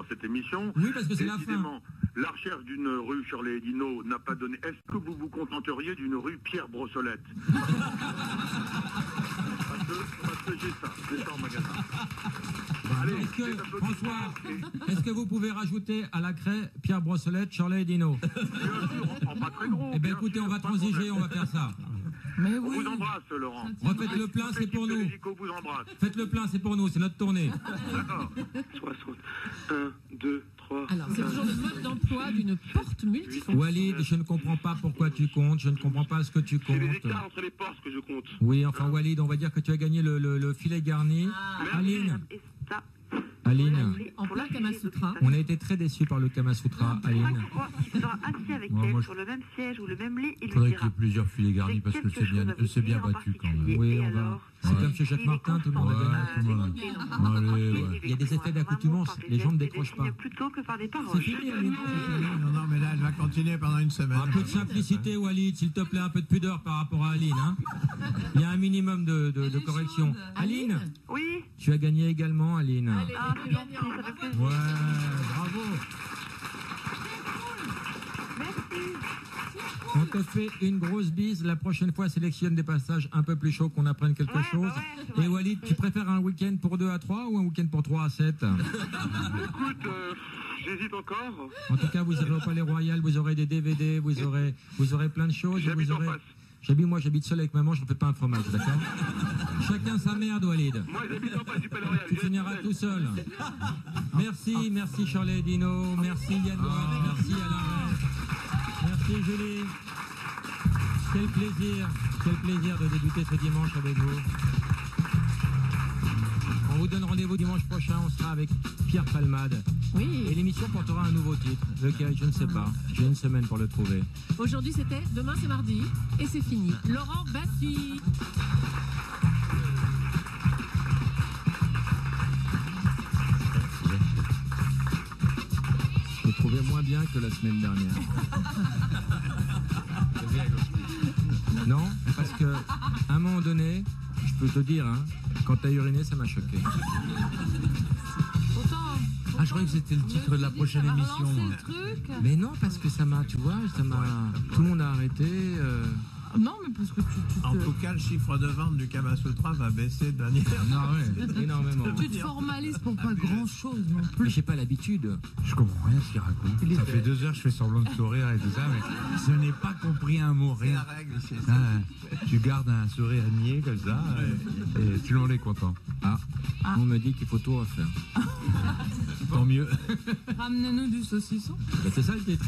Speaker 19: cette émission.
Speaker 1: Oui, parce que c'est la fin.
Speaker 19: La recherche d'une rue Shirley Dino n'a pas donné. Est-ce que vous vous contenteriez d'une rue Pierre Brossolette? Parce que j'ai ça en magasin.
Speaker 1: François, est-ce que vous pouvez rajouter à la craie Pierre Brossolette, Shirley et Dino?
Speaker 19: Pas très gros.
Speaker 1: Eh bien écoutez, on va transiger, on va faire ça.
Speaker 5: Mais
Speaker 19: On vous embrasse, Laurent.
Speaker 1: Refaites le plein, c'est pour nous.
Speaker 19: Vous embrasse.
Speaker 1: Faites le plein, c'est pour nous, c'est notre tournée.
Speaker 19: D'accord. 1, 2, 3.
Speaker 3: Alors, c'est toujours le mode d'emploi d'une porte multifonction.
Speaker 1: Walid, je ne comprends pas pourquoi tu comptes, je ne comprends pas ce que tu comptes.
Speaker 19: C'est les écarts entre les portes que je compte.
Speaker 1: Oui, enfin Walid, on va dire que tu as gagné le filet garni. Aline. Aline,
Speaker 3: en plein Kamasutra.
Speaker 1: On a été très déçus par le Kamasutra, Aline.
Speaker 7: Il sera assis avec elle sur le même siège ou le même lit. Il
Speaker 6: Il faudrait
Speaker 7: lui
Speaker 6: qu'il y ait
Speaker 7: dira
Speaker 6: plusieurs filets garnis parce que c'est bien battu quand même.
Speaker 1: Oui, on va. C'est comme chez Jacques Martin, tout le monde a
Speaker 6: Allez,
Speaker 1: Il y a des effets d'accoutumance, les gens ne décrochent pas.
Speaker 7: plutôt que par des paroles.
Speaker 1: C'est fini, Aline.
Speaker 4: Non, mais là, elle va continuer pendant une semaine.
Speaker 1: Un peu de simplicité, Walid, s'il te plaît, un peu de pudeur par rapport à Aline. Hein. Il y a un minimum de correction. Aline,
Speaker 7: oui.
Speaker 1: Tu as gagné également, Aline.
Speaker 7: Ah, c'est gentil, ça fait plaisir.
Speaker 1: Ouais, bravo. On te fait une grosse bise. La prochaine fois, sélectionne des passages un peu plus chauds, qu'on apprenne quelque chose. Et Walid, tu préfères un week-end pour 2 à 3 ou un week-end pour 3 à 7?
Speaker 19: Écoute, j'hésite encore.
Speaker 1: En tout cas, vous aurez au Palais Royal, vous aurez des DVD, vous aurez plein de choses.
Speaker 19: J'habite en face.
Speaker 1: J'habite seul avec maman, je ne fais pas un fromage, d'accord? Chacun sa merde, Walid.
Speaker 19: Moi, j'habite en face du Palais Royal.
Speaker 1: Tu finiras tout seul. Merci Shirley et Dino, merci Yann Noir, merci Alain, merci Julie. Quel plaisir de débuter ce dimanche avec vous. On vous donne rendez-vous dimanche prochain, on sera avec Pierre Palmade.
Speaker 3: Oui.
Speaker 1: Et l'émission portera un nouveau titre, lequel je ne sais pas. J'ai une semaine pour le trouver.
Speaker 3: Aujourd'hui c'était, demain c'est mardi, et c'est fini. Laurent Baffy.
Speaker 1: Je l'ai trouvé moins bien que la semaine dernière. Non, parce que à un moment donné, je peux te dire, hein, quand t'as uriné, ça m'a choqué.
Speaker 6: Ah, je croyais que c'était le titre de la prochaine émission.
Speaker 1: Mais non, parce que ça m'a, tu vois, tout le monde a arrêté.
Speaker 5: Non, mais parce que
Speaker 4: En tout cas, le chiffre de vente du Kamasutra va baisser de manière...
Speaker 1: énormément.
Speaker 5: Tu te formalises pour pas grand-chose non plus.
Speaker 1: Mais j'ai pas l'habitude.
Speaker 6: Je comprends rien à ce qu'il raconte. Ça fait 2 heures que je fais semblant de sourire et tout ça, mais je n'ai pas compris un mot, rien.
Speaker 4: C'est la règle ici.
Speaker 6: Tu gardes un sourire niais comme ça, et tout le monde est content.
Speaker 1: On me dit qu'il faut tout refaire.
Speaker 6: Tant mieux.
Speaker 5: Ramenez-nous du saucisson.
Speaker 1: C'est ça le titre.